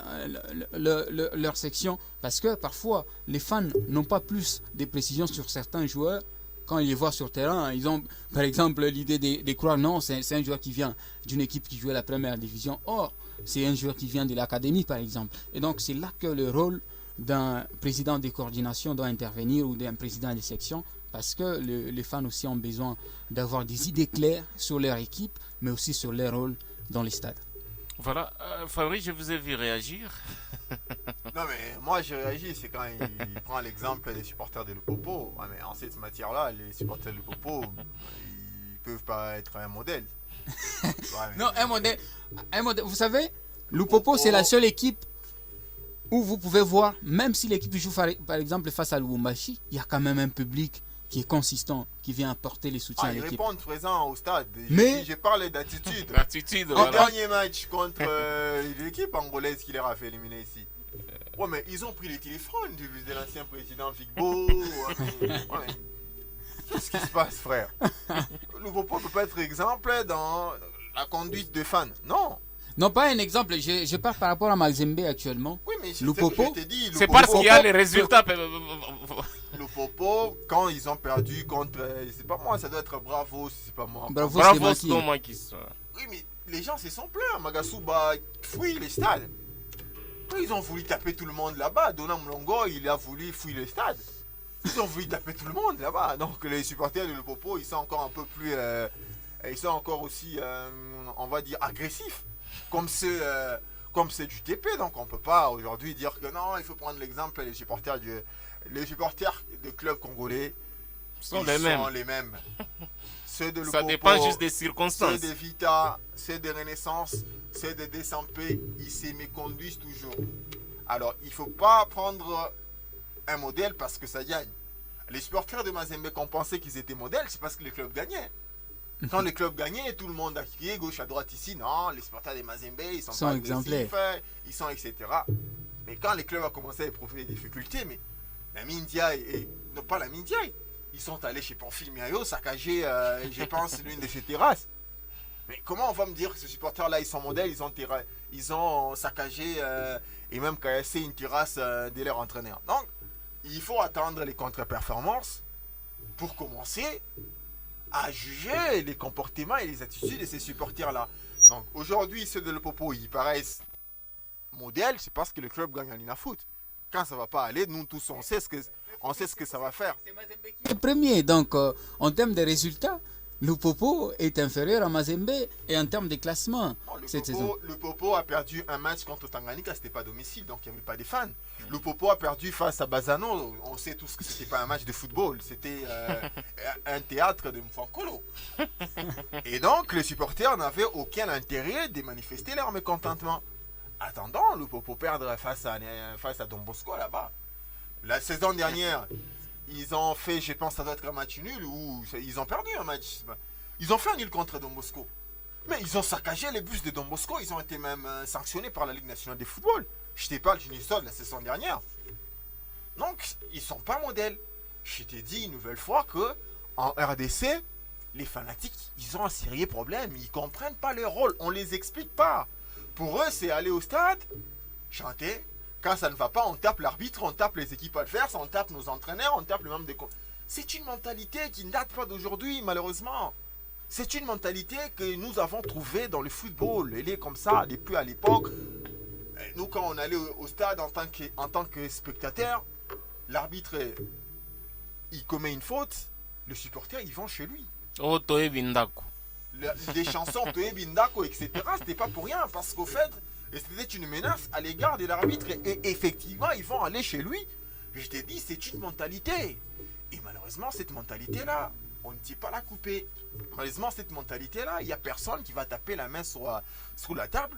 leur section, parce que parfois les fans n'ont pas plus de précisions sur certains joueurs. Quand ils les voient sur terrain, ils ont par exemple l'idée de croire non, c'est un joueur qui vient d'une équipe qui jouait la première division. Or, c'est un joueur qui vient de l'académie par exemple. Et donc c'est là que le rôle d'un président de coordination doit intervenir ou d'un président de section, parce que les fans aussi ont besoin d'avoir des idées claires sur leur équipe, mais aussi sur leur rôle dans les stades. Voilà, Fabrice, je vous ai vu réagir. Non mais moi j'ai réagi, c'est quand il prend l'exemple des supporters de Lupopo. Ouais, mais en cette matière-là, les supporters de Lupopo, ils peuvent pas être un modèle. Ouais, Non, un modèle. Vous savez, Lupopo, c'est la seule équipe où vous pouvez voir, même si l'équipe joue par exemple face à Lubumbashi, il y a quand même un public qui est consistant, qui vient apporter les soutiens à ils l'équipe. répondent présents au stade. Mais- J'ai parlé d'attitude. L'attitude, Le voilà. dernier match contre l'équipe angolaise qui les a fait éliminer ici. Ouais, mais ils ont pris les téléphones de l'ancien président Figbo. Ouais. Qu'est-ce qui se passe, frère? Le Lupopo ne peut pas être exemple dans la conduite de fans. Non. Non, pas un exemple, je parle par rapport à Mazembe actuellement. Oui, mais Lupopo, je t'ai dit. C'est parce qu'il y a les résultats. Lupopo, quand ils ont perdu contre. C'est pas moi, ça doit être Bravo, si c'est pas moi. Bravo, Bravo, c'est c'est Maki. moi qui soit. Oui, mais les gens se sont plaints. Magasuba fouille les stades. Ils ont voulu taper tout le monde là-bas. Donam Longo, il a voulu fouiller les stades. Ils ont voulu taper tout le monde là-bas. Donc les supporters de Lupopo, ils sont encore un peu plus. Ils sont encore aussi, on va dire, agressifs. Comme ceux du TP. Donc on ne peut pas aujourd'hui dire que non, il faut prendre l'exemple des supporters de clubs congolais. Sont Ils les mêmes. sont les mêmes. Ceux de Ça Lupopo, dépend juste des ceux circonstances. de Vita, ceux de Renaissance, ceux de DSMP, ils se méconduisent toujours. Alors, il ne faut pas prendre un modèle parce que ça gagne. Les supporters de Mazembe qu'on pensait qu'ils étaient modèles, c'est parce que les clubs gagnaient. Quand les clubs gagnaient, tout le monde a crié gauche à droite ici. Non, les supporters de Mazembe, ils sont pas exemplaires. agressifs, ils sont etc. Mais quand les clubs ont commencé à éprouver des difficultés, mais la Mindia non pas la Mindia, ils sont allés chez Pamphile Miayo saccager, je pense, l'une de ses terrasses. Mais comment on va me dire que ces supporters-là, ils sont modèles, ils ont saccagé et même cassé une terrasse de leur entraîneur. Donc, il faut attendre les contre-performances pour commencer à juger les comportements et les attitudes de ces supporters-là. Donc, aujourd'hui, ceux de Lupopo, ils paraissent modèles, c'est parce que le club gagne en Linafoot. Quand ça ne va pas aller, nous tous, on sait ce que ça va faire. Le premier, donc en termes de résultats, Lupopo est inférieur à Mazembe et en termes de classement cette saison. Le Popo a perdu un match contre Tanganyika, c'était pas à domicile, donc il n'y avait pas de fans. Le Popo a perdu face à Bazano, on sait tous que c'était pas un match de football, c'était un théâtre de Mfankolo. Et donc les supporters n'avaient aucun intérêt de manifester leur mécontentement. Attendons, le Popo perdre face à Don Bosco là-bas. La saison dernière, ils ont fait, je pense, ça doit être un match nul ou ils ont perdu un match. Ils ont fait un nul contre Don Bosco. Mais ils ont saccagé les bus de Don Bosco. Ils ont été même sanctionnés par la Ligue nationale de football. Je t'ai parlé d'une histoire de la saison dernière. Donc, ils sont pas modèles. Je t'ai dit une nouvelle fois que en RDC, les fanatiques, ils ont un sérieux problème. Ils comprennent pas leur rôle. On les explique pas. Pour eux, c'est aller au stade, chanter. Quand ça ne va pas, on tape l'arbitre, on tape les équipes adverses, on tape nos entraîneurs, on tape les membres des... C'est une mentalité qui ne date pas d'aujourd'hui, malheureusement. C'est une mentalité que nous avons trouvée dans le football. Elle est comme ça depuis à l'époque. Nous, quand on allait au stade en tant que spectateur, l'arbitre, il commet une faute, le supporter, il vont chez lui. Oh, Toe Bindako. Des chansons, Toe Bindako, etc., c'était pas pour rien, parce qu'au fait, c'était une menace à l'égard de l'arbitre. Et effectivement, ils vont aller chez lui. Je t'ai dit, c'est une mentalité. Et malheureusement, cette mentalité-là, on ne sait pas la couper. Malheureusement, cette mentalité-là, il n'y a personne qui va taper la main sur la table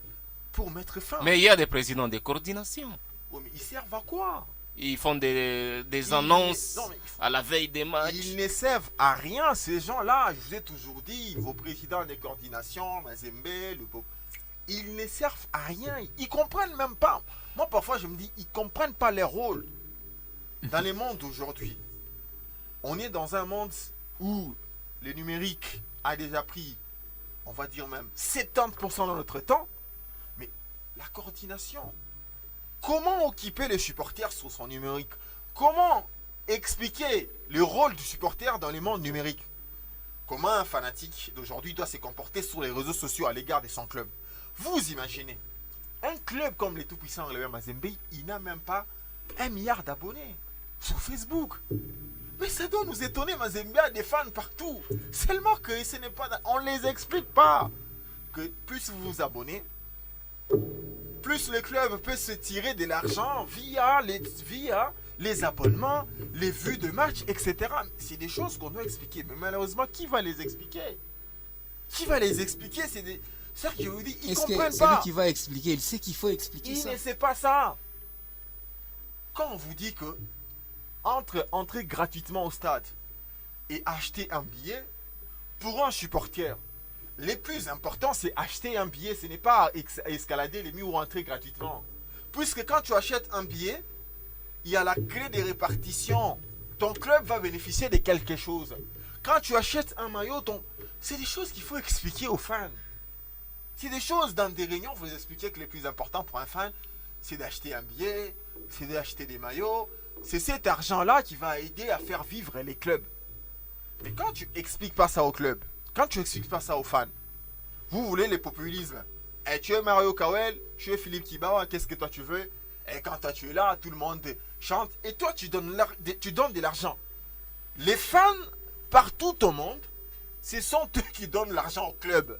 pour mettre fin. Mais il y a des présidents de coordination. Oh, mais ils servent à quoi? Ils font des annonces Non, mais à la veille des matchs. ils ne servent à rien, ces gens-là. Je vous ai toujours dit, vos présidents de coordination, Mazembe, ils ne servent à rien. Ils comprennent même pas. Moi, parfois, je me dis, ils comprennent pas leur rôle. Dans les mondes d'aujourd'hui, on est dans un monde où le numérique a déjà pris, on va dire même 70% de notre temps. Mais la coordination, comment occuper les supporters sur son numérique? Comment expliquer le rôle du supporter dans les mondes numériques? Comment un fanatique d'aujourd'hui doit se comporter sur les réseaux sociaux à l'égard de son club? Vous imaginez, un club comme les tout-puissants Leber Mazembe, il n'a même pas 1 milliard d'abonnés sur Facebook. Mais ça doit nous étonner, Mazembe, des fans partout. Seulement que ce n'est pas... On ne les explique pas. Que plus vous vous abonnez, plus le club peut se tirer de l'argent via les abonnements, les vues de match, etc. C'est des choses qu'on doit expliquer. Mais malheureusement, qui va les expliquer? Qui va les expliquer? C'est des... C'est-à-dire que je vous dis, ils ne comprennent pas. Celui qui va expliquer, il sait qu'il faut expliquer ça. Il ne sait pas ça. Quand on vous dit que entrer gratuitement au stade et acheter un billet, pour un supporter, les plus importants, c'est acheter un billet. Ce n'est pas escalader les murs ou entrer gratuitement. Puisque quand tu achètes un billet, il y a la clé de répartition. Ton club va bénéficier de quelque chose. Quand tu achètes un maillot, c'est des choses qu'il faut expliquer aux fans. C'est des choses dans des réunions, vous expliquez que le plus important pour un fan, c'est d'acheter un billet, c'est d'acheter des maillots. C'est cet argent-là qui va aider à faire vivre les clubs. Mais quand tu expliques pas ça au club, quand tu expliques pas ça aux fans, vous voulez les populismes. Et tu es Mario Kawel, tu es Philippe Kibawa, qu'est-ce que toi tu veux? Et quand toi tu es là, tout le monde chante. Et toi tu donnes de l'argent. Les fans partout au monde, ce sont eux qui donnent l'argent au club.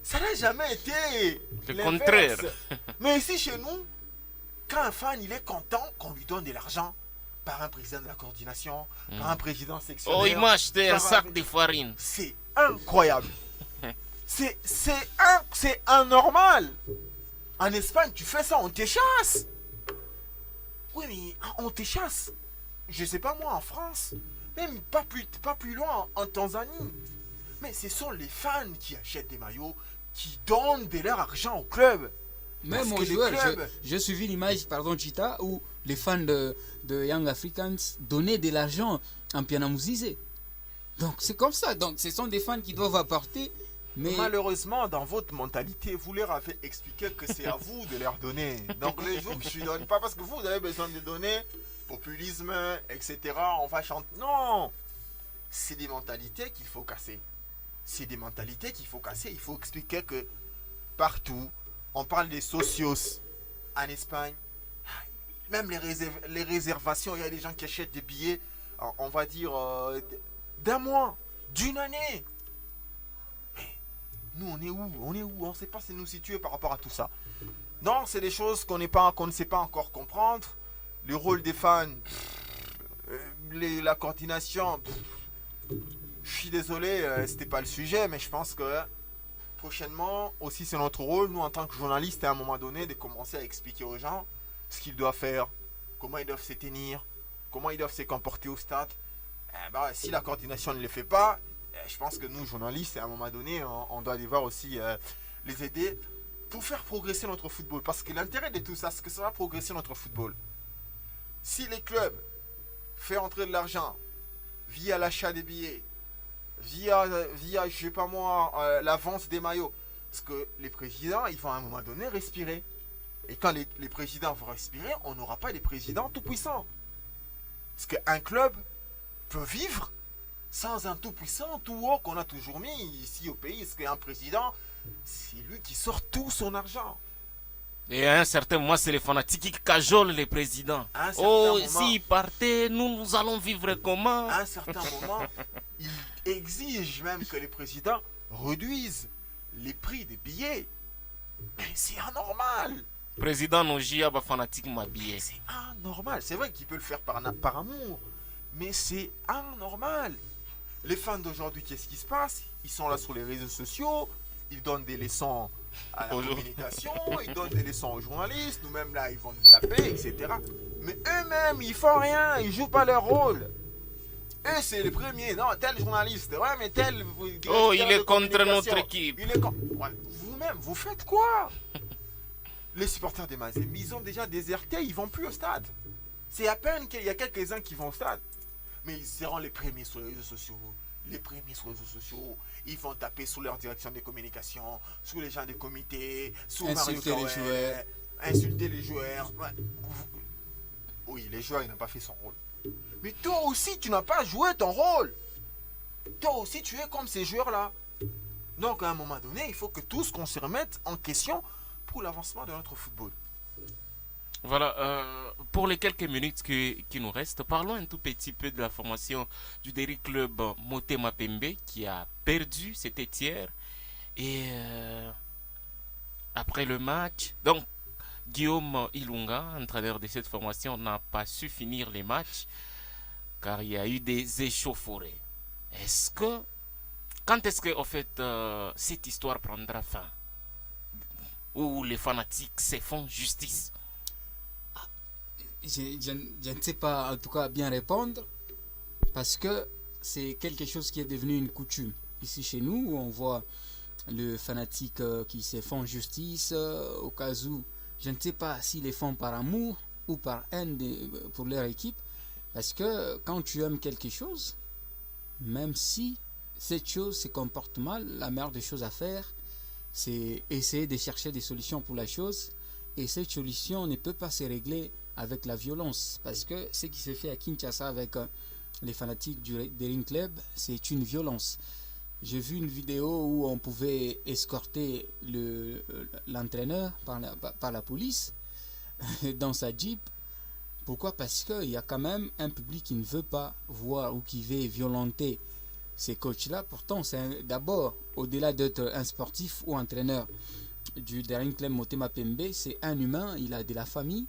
Ça n'a jamais été le contraire. Mais ici chez nous, quand un fan il est content qu'on lui donne de l'argent par un président de la coordination, par un président sectionnaire. Oh, il m'a acheté un sac de farine. C'est incroyable. C'est anormal. En Espagne, tu fais ça, on te chasse. Oui, mais on te chasse. Je sais pas moi, en France, même pas plus loin, en Tanzanie. Mais ce sont les fans qui achètent des maillots, qui donnent de leur argent au club. Même aux joueurs, j'ai suivi l'image, pardon, Chita, où les fans de Young Africans donnaient de l'argent en Pianamouzize. Donc c'est comme ça. Donc ce sont des fans qui doivent apporter. Mais malheureusement, dans votre mentalité, vous leur avez expliqué que c'est à vous de leur donner. Donc les jours que je ne donne pas, parce que vous avez besoin de donner, populisme, etc. On va chanter. Non, c'est des mentalités qu'il faut casser. C'est des mentalités qu'il faut casser. Il faut expliquer que partout, on parle des socios en Espagne. Même les réservations, il y a des gens qui achètent des billets, on va dire, d'un mois, d'une année. Mais nous, on est où? On ne sait pas se nous situer par rapport à tout ça. Non, c'est des choses qu'on ne sait pas encore comprendre. Le rôle des fans, la coordination, je suis désolé, c'était pas le sujet, mais je pense que prochainement, aussi c'est notre rôle, nous en tant que journalistes, à un moment donné, de commencer à expliquer aux gens ce qu'ils doivent faire, comment ils doivent se tenir, comment ils doivent se comporter au stade. Si la coordination ne le fait pas, je pense que nous, journalistes, à un moment donné, on doit devoir aussi les aider pour faire progresser notre football. Parce que l'intérêt de tout ça, c'est que ça va progresser notre football. Si les clubs font entrer de l'argent via l'achat des billets, via je sais pas moi, la vente des maillots, parce que les présidents, ils vont à un moment donné respirer. Et quand les présidents vont respirer, on n'aura pas des présidents tout puissants. Parce qu'un club peut vivre sans un tout puissant, tout haut qu'on a toujours mis ici au pays. Parce qu'un président, c'est lui qui sort tout son argent. Et à un certain moment, c'est les fanatiques qui cajolent les présidents. Oh, s'ils partaient, nous allons vivre comment? À un certain moment, ils exigent même que les présidents réduisent les prix des billets. Mais c'est anormal. Président Nojia, fanatique m'habiller. C'est anormal. C'est vrai qu'il peut le faire par amour, mais c'est anormal. Les fans d'aujourd'hui, qu'est-ce qui se passe? Ils sont là sur les réseaux sociaux, ils donnent des leçons à la communication, ils donnent des leçons aux journalistes, nous-mêmes là, ils vont nous taper, etc. Mais eux-mêmes, ils font rien, ils jouent pas leur rôle. Eux, c'est les premiers. Non, tel journaliste, ouais, mais tel... Oh, il est contre notre équipe. Ouais, vous-même, vous faites quoi? Les supporters des Mazembe, ils ont déjà déserté, ils vont plus au stade. C'est à peine qu'il y a quelques-uns qui vont au stade. Mais ils seront les premiers sur les réseaux sociaux. Les premiers sur les réseaux sociaux. Ils vont taper sur leur direction des communications, sur les gens des comités, sur insulter Mario les joueurs. Insulter les joueurs. Ouais. Oui, les joueurs, ils n'ont pas fait son rôle. Mais toi aussi, tu n'as pas joué ton rôle. Toi aussi, tu es comme ces joueurs-là. Donc, à un moment donné, il faut que tous qu'on se remette en question pour l'avancement de notre football. Voilà, pour les quelques minutes qui nous restent, parlons un tout petit peu de la formation du Derry Club Motema Pembe qui a perdu, c'était hier. Et après le match, donc Guillaume Ilunga, entraîneur de cette formation, n'a pas su finir les matchs car il y a eu des échauffourées. Est-ce que, quand est-ce que, en fait, cette histoire prendra fin? Où les fanatiques se font justice? Je ne sais pas en tout cas bien répondre parce que c'est quelque chose qui est devenu une coutume. Ici chez nous, où on voit le fanatique qui se font justice au cas où, je ne sais pas s'ils les font par amour ou par haine pour leur équipe. Parce que quand tu aimes quelque chose, même si cette chose se comporte mal, la meilleure des choses à faire, c'est essayer de chercher des solutions pour la chose. Et cette solution ne peut pas se régler avec la violence. Parce que ce qui s'est fait à Kinshasa avec les fanatiques du Daring Club, c'est une violence. J'ai vu une vidéo où on pouvait escorter l'entraîneur par la police dans sa Jeep. Pourquoi? Parce qu'il y a quand même un public qui ne veut pas voir ou qui veut violenter ces coachs-là. Pourtant, c'est d'abord, au-delà d'être un sportif ou entraîneur du Daring Club Motema Pembe, c'est un humain, il a de la famille.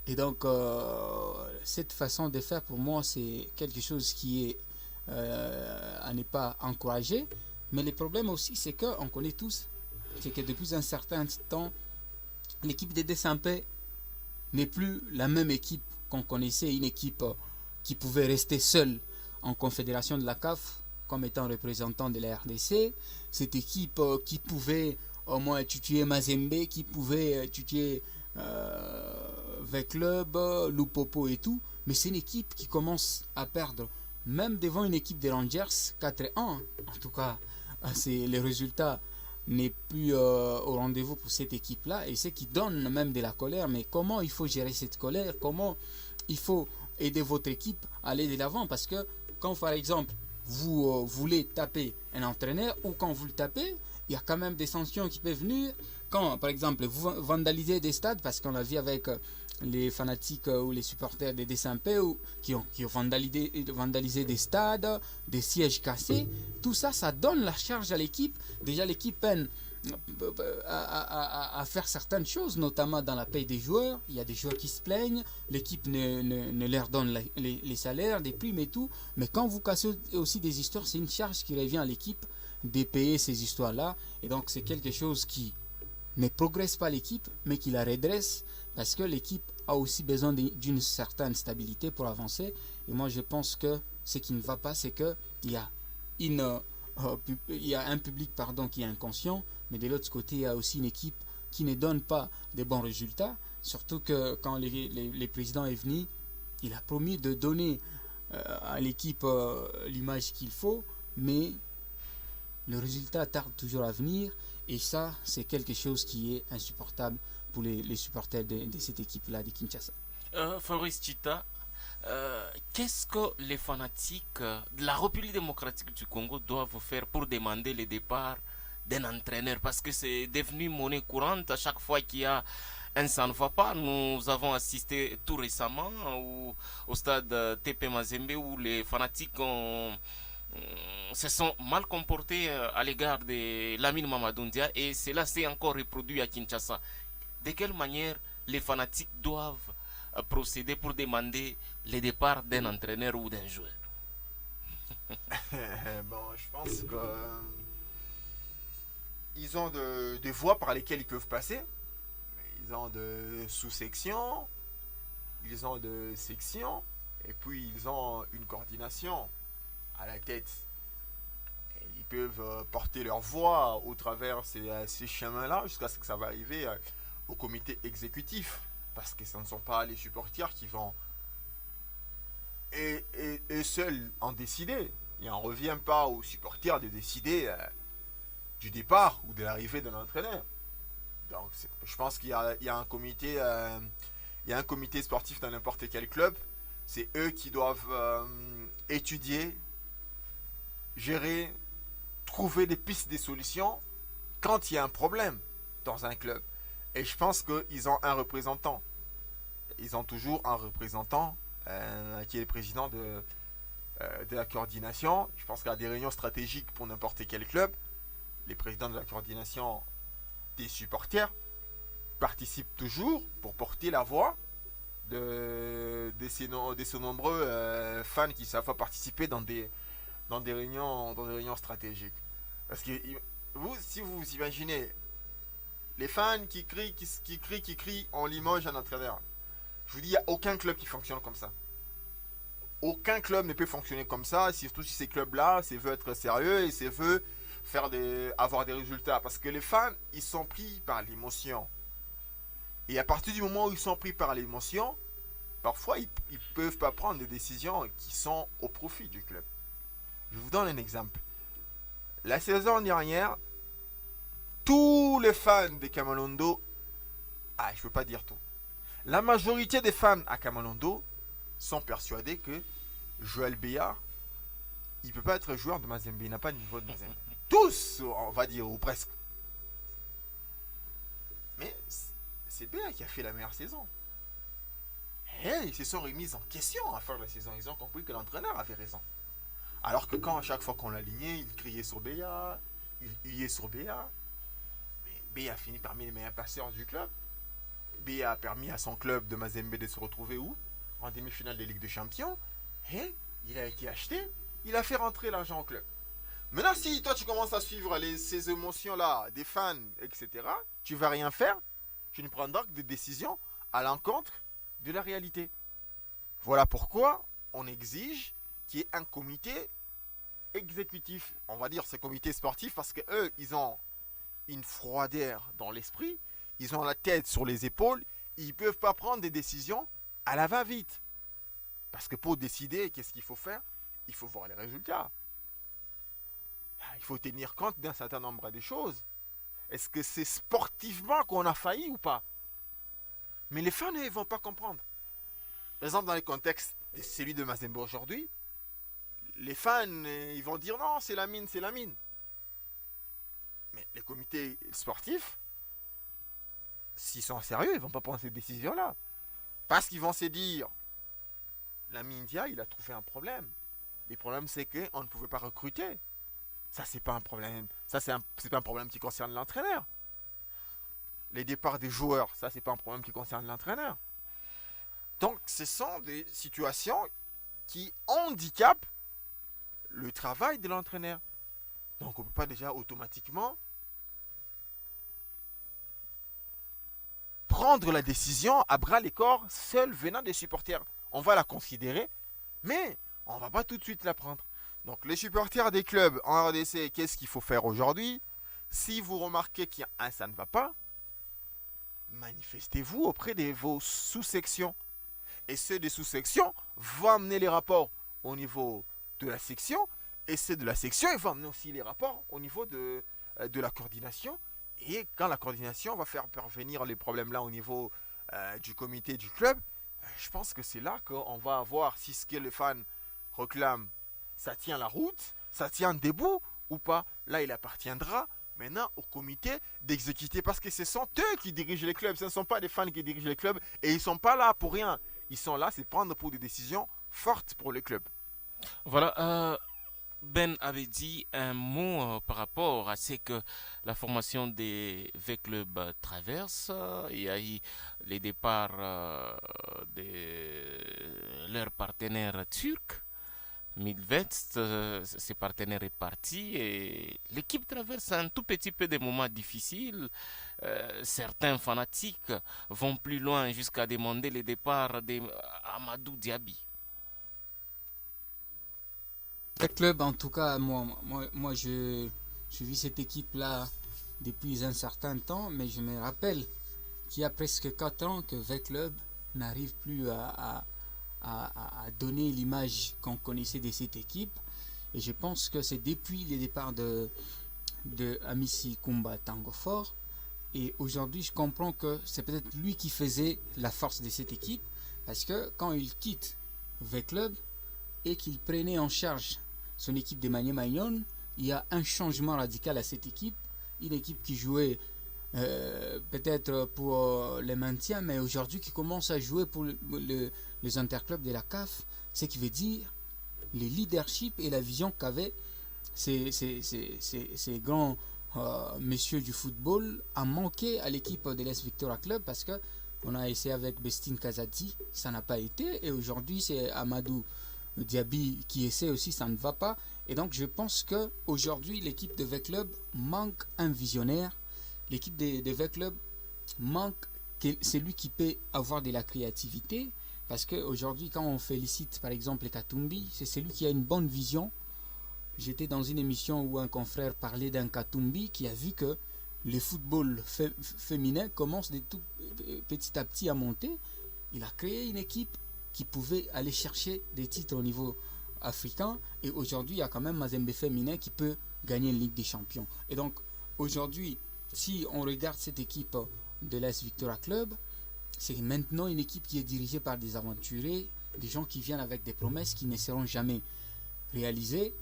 Et donc, cette façon de faire, pour moi, c'est quelque chose qui est à ne pas encourager. Mais le problème aussi, c'est qu'on connaît tous, c'est que depuis un certain temps, l'équipe de Desampé n'est plus la même équipe qu'on connaissait, une équipe qui pouvait rester seule en confédération de la CAF comme étant représentant de la RDC. Cette équipe qui pouvait au moins tuer Mazembe, qui pouvait tuer V-Club, Lupopo et tout. Mais c'est une équipe qui commence à perdre, même devant une équipe des Rangers 4-1. En tout cas, les résultats n'est plus au rendez-vous pour cette équipe-là, et ce qui donne même de la colère. Mais comment il faut gérer cette colère? Comment il faut aider votre équipe à aller de l'avant? Parce que quand, par exemple, vous voulez taper un entraîneur, ou quand vous le tapez, il y a quand même des sanctions qui peuvent venir. Quand, par exemple, vous vandalisez des stades, parce qu'on l'a vu avec les fanatiques ou les supporters des Desampé qui ont vandalisé des stades, des sièges cassés, tout ça, ça donne la charge à l'équipe. Déjà, l'équipe peine à faire certaines choses, notamment dans la paye des joueurs. Il y a des joueurs qui se plaignent, l'équipe ne leur donne les salaires, des primes et tout. Mais quand vous cassez aussi des histoires, c'est une charge qui revient à l'équipe de payer ces histoires-là. Et donc, c'est quelque chose qui ne progresse pas l'équipe, mais qui la redresse, parce que l'équipe a aussi besoin d'une certaine stabilité pour avancer. Et moi, je pense que ce qui ne va pas, c'est qu'il y a un public qui est inconscient, mais de l'autre côté, il y a aussi une équipe qui ne donne pas de bons résultats. Surtout que quand le président est venu, il a promis de donner à l'équipe l'image qu'il faut, mais le résultat tarde toujours à venir. Et ça, c'est quelque chose qui est insupportable pour les supporters de cette équipe-là de Kinshasa. Fabrice Chita, qu'est-ce que les fanatiques de la République démocratique du Congo doivent faire pour demander le départ d'un entraîneur? Parce que c'est devenu monnaie courante à chaque fois qu'il y a un ça ne va pas. Nous avons assisté tout récemment au stade TP Mazembe où les fanatiques se sont mal comportés à l'égard de Lamine Mamadou et cela s'est encore reproduit à Kinshasa. De quelle manière les fanatiques doivent procéder pour demander le départ d'un entraîneur ou d'un joueur? Bon, je pense que ils ont des voies par lesquelles ils peuvent passer. Ils ont de sous-sections, ils ont de sections, et puis ils ont une coordination à la tête. Et ils peuvent porter leur voix au travers ces chemins-là jusqu'à ce que ça va arriver au comité exécutif. Parce que ce ne sont pas les supporters qui vont et seuls en décider. Il n'en revient pas aux supporters de décider du départ ou de l'arrivée de l'entraîneur. Donc je pense qu'il y a un comité il y a un comité sportif dans n'importe quel club. C'est eux qui doivent étudier, gérer, trouver des pistes, des solutions quand il y a un problème dans un club. Et je pense qu'ils ont un représentant ils ont toujours un représentant qui est le président de la coordination. Je pense qu'il y a des réunions stratégiques pour n'importe quel club. Les présidents de la coordination des supporters participent toujours pour porter la voix de ces nombreux fans qui savent participer dans des réunions stratégiques. Parce que si vous vous imaginez les fans qui crient, on limoge un entraîneur. Je vous dis, il n'y a aucun club qui fonctionne comme ça. Aucun club ne peut fonctionner comme ça, surtout si ces clubs-là, c'est veut être sérieux et c'est veut avoir des résultats. Parce que les fans, ils sont pris par l'émotion. Et à partir du moment où ils sont pris par l'émotion, parfois, ils ne peuvent pas prendre des décisions qui sont au profit du club. Je vous donne un exemple. La saison dernière, tous les fans de Kamalondo, je ne peux pas dire tout, la majorité des fans à Kamalondo sont persuadés que Joël Béard, il ne peut pas être joueur de Mazembe, il n'a pas le niveau de Mazembe. Tous, on va dire, ou presque. Mais c'est Béard qui a fait la meilleure saison. Et ils se sont remis en question à la fin de la saison. Ils ont compris que l'entraîneur avait raison. Alors que quand à chaque fois qu'on l'alignait, il criait sur Béard, il huait sur Béard. Mais Béard a fini parmi les meilleurs passeurs du club. Béard a permis à son club de Mazembe de se retrouver où? En demi-finale de Ligue des Champions. Et il a été acheté. Il a fait rentrer l'argent au club. Maintenant, si toi tu commences à suivre ces émotions-là des fans, etc., tu ne vas rien faire. Tu ne prendras que des décisions à l'encontre de la réalité. Voilà pourquoi on exige qu'il y ait un comité exécutif. On va dire ce comité sportif parce que eux, ils ont une froideur dans l'esprit. Ils ont la tête sur les épaules. Ils ne peuvent pas prendre des décisions à la va-vite. Parce que pour décider, qu'est-ce qu'il faut faire? Il faut voir les résultats. Il faut tenir compte d'un certain nombre de choses. Est-ce que c'est sportivement qu'on a failli ou pas? Mais les fans ne vont pas comprendre. Par exemple, dans le contexte de celui de Mazembe aujourd'hui, les fans, ils vont dire non, c'est la mine, c'est la mine. Mais les comités sportifs, s'ils sont sérieux, ils ne vont pas prendre cette décision-là. Parce qu'ils vont se dire, la Mindia, il a trouvé un problème. Le problème, c'est qu'on ne pouvait pas recruter. Ça, c'est pas un problème. Ça, c'est pas un problème qui concerne l'entraîneur. Les départs des joueurs, ça, c'est pas un problème qui concerne l'entraîneur. Donc, ce sont des situations qui handicapent le travail de l'entraîneur. Donc, on ne peut pas déjà automatiquement prendre la décision à bras les corps seul venant des supporters. On va la considérer, mais on ne va pas tout de suite la prendre. Donc les supporters des clubs en RDC, qu'est-ce qu'il faut faire aujourd'hui? Si vous remarquez qu'il y a un ça ne va pas, manifestez-vous auprès de vos sous-sections. Et ceux des sous-sections vont amener les rapports au niveau de la section. Et ceux de la section, ils vont amener aussi les rapports au niveau de la coordination. Et quand la coordination va faire parvenir les problèmes-là au niveau du comité du club, je pense que c'est là qu'on va voir si ce que les fans réclament, ça tient la route, ça tient debout ou pas. Là, il appartiendra maintenant au comité d'exécuter parce que ce sont eux qui dirigent les clubs. Ce ne sont pas les fans qui dirigent les clubs et ils ne sont pas là pour rien. Ils sont là, c'est prendre pour des décisions fortes pour les clubs. Voilà, Ben avait dit un mot par rapport à ce que la formation des V-Clubs traverse. Il y a eu les départs de leurs partenaires turcs. Midwest, ses partenaires est parti et l'équipe traverse un tout petit peu des moments difficiles. Certains fanatiques vont plus loin jusqu'à demander le départ d'Amadou Diaby. Le club, en tout cas, moi je vis cette équipe-là depuis un certain temps, mais je me rappelle qu'il y a presque 4 ans que V-Club n'arrive plus à donner l'image qu'on connaissait de cette équipe. Et je pense que c'est depuis le départ de Amissi Kumba Tango Fort. Et aujourd'hui, je comprends que c'est peut-être lui qui faisait la force de cette équipe. Parce que quand il quitte V-Club et qu'il prenait en charge son équipe de Maniema Union, il y a un changement radical à cette équipe. Une équipe qui jouait peut-être pour le maintien, mais aujourd'hui qui commence à jouer pour les interclubs de la CAF, ce qui veut dire le leadership et la vision qu'avaient ces grands messieurs du football a manqué à l'équipe de l'As Victoria Club, parce que on a essayé avec Bestine Kazadi, ça n'a pas été, et aujourd'hui c'est Amadou Diaby qui essaie aussi, ça ne va pas. Et donc je pense que aujourd'hui l'équipe de V-Club manque un visionnaire. L'équipe de V-Club manque celui qui peut avoir de la créativité, parce qu'aujourd'hui quand on félicite par exemple Katumbi, c'est celui qui a une bonne vision. J'étais dans une émission où un confrère parlait d'un Katumbi qui a vu que le football féminin commence de tout petit à petit à monter. Il a créé une équipe qui pouvait aller chercher des titres au niveau africain, et aujourd'hui il y a quand même Mazembe féminin qui peut gagner une Ligue des Champions. Et donc aujourd'hui, si on regarde cette équipe de l'As Victoria Club, c'est maintenant une équipe qui est dirigée par des aventuriers, des gens qui viennent avec des promesses qui ne seront jamais réalisées.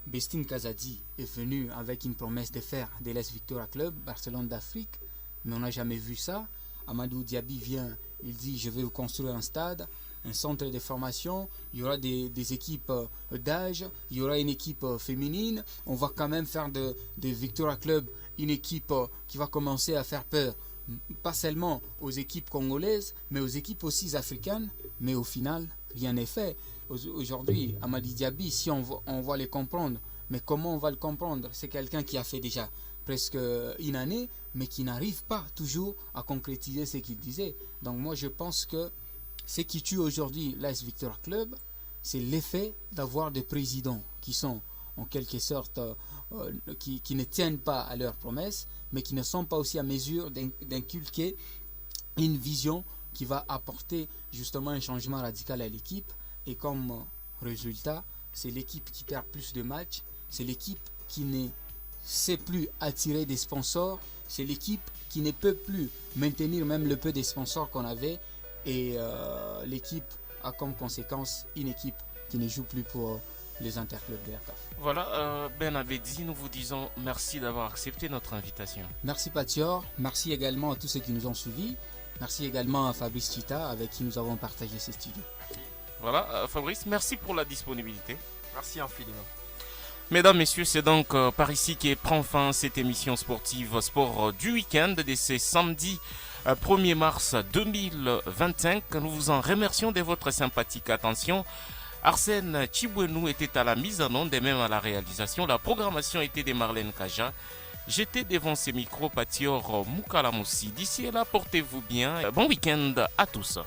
Bestine Kazadi est venu avec une promesse de faire de l'As Victoria Club Barcelone d'Afrique, mais on n'a jamais vu ça. Amadou Diaby vient, il dit je vais vous construire un stade, un centre de formation, il y aura des équipes d'âge, il y aura une équipe féminine, on va quand même faire de Victoria Club une équipe qui va commencer à faire peur, pas seulement aux équipes congolaises, mais aux équipes aussi africaines. Mais au final, rien n'est fait. Aujourd'hui, Amadi Diaby, si on va le comprendre, mais comment on va le comprendre? C'est quelqu'un qui a fait déjà presque une année, mais qui n'arrive pas toujours à concrétiser ce qu'il disait. Donc moi, je pense que ce qui tue aujourd'hui l'AS Victoria Club, c'est l'effet d'avoir des présidents qui sont en quelque sorte qui ne tiennent pas à leurs promesses, mais qui ne sont pas aussi à mesure d'inculquer une vision qui va apporter justement un changement radical à l'équipe. Et comme résultat, c'est l'équipe qui perd plus de matchs, c'est l'équipe qui ne sait plus attirer des sponsors, c'est l'équipe qui ne peut plus maintenir même le peu de sponsors qu'on avait, et l'équipe a comme conséquence une équipe qui ne joue plus pour les interclubs de la CAF. Voilà, Ben Abedi, nous vous disons merci d'avoir accepté notre invitation. Merci Patior, merci également à tous ceux qui nous ont suivis, merci également à Fabrice Chita avec qui nous avons partagé ces studios. Voilà, Fabrice, merci pour la disponibilité. Merci infiniment. Mesdames, Messieurs, c'est donc par ici qui prend fin cette émission sportive Sport du week-end de ce samedi 1er mars 2025. Nous vous en remercions de votre sympathique attention. Arsène Chibouenou était à la mise en onde et même à la réalisation. La programmation était de Marlène Kaja. J'étais devant ces micros, Patior Moukalamoussi. D'ici là, portez-vous bien. Bon week-end à tous.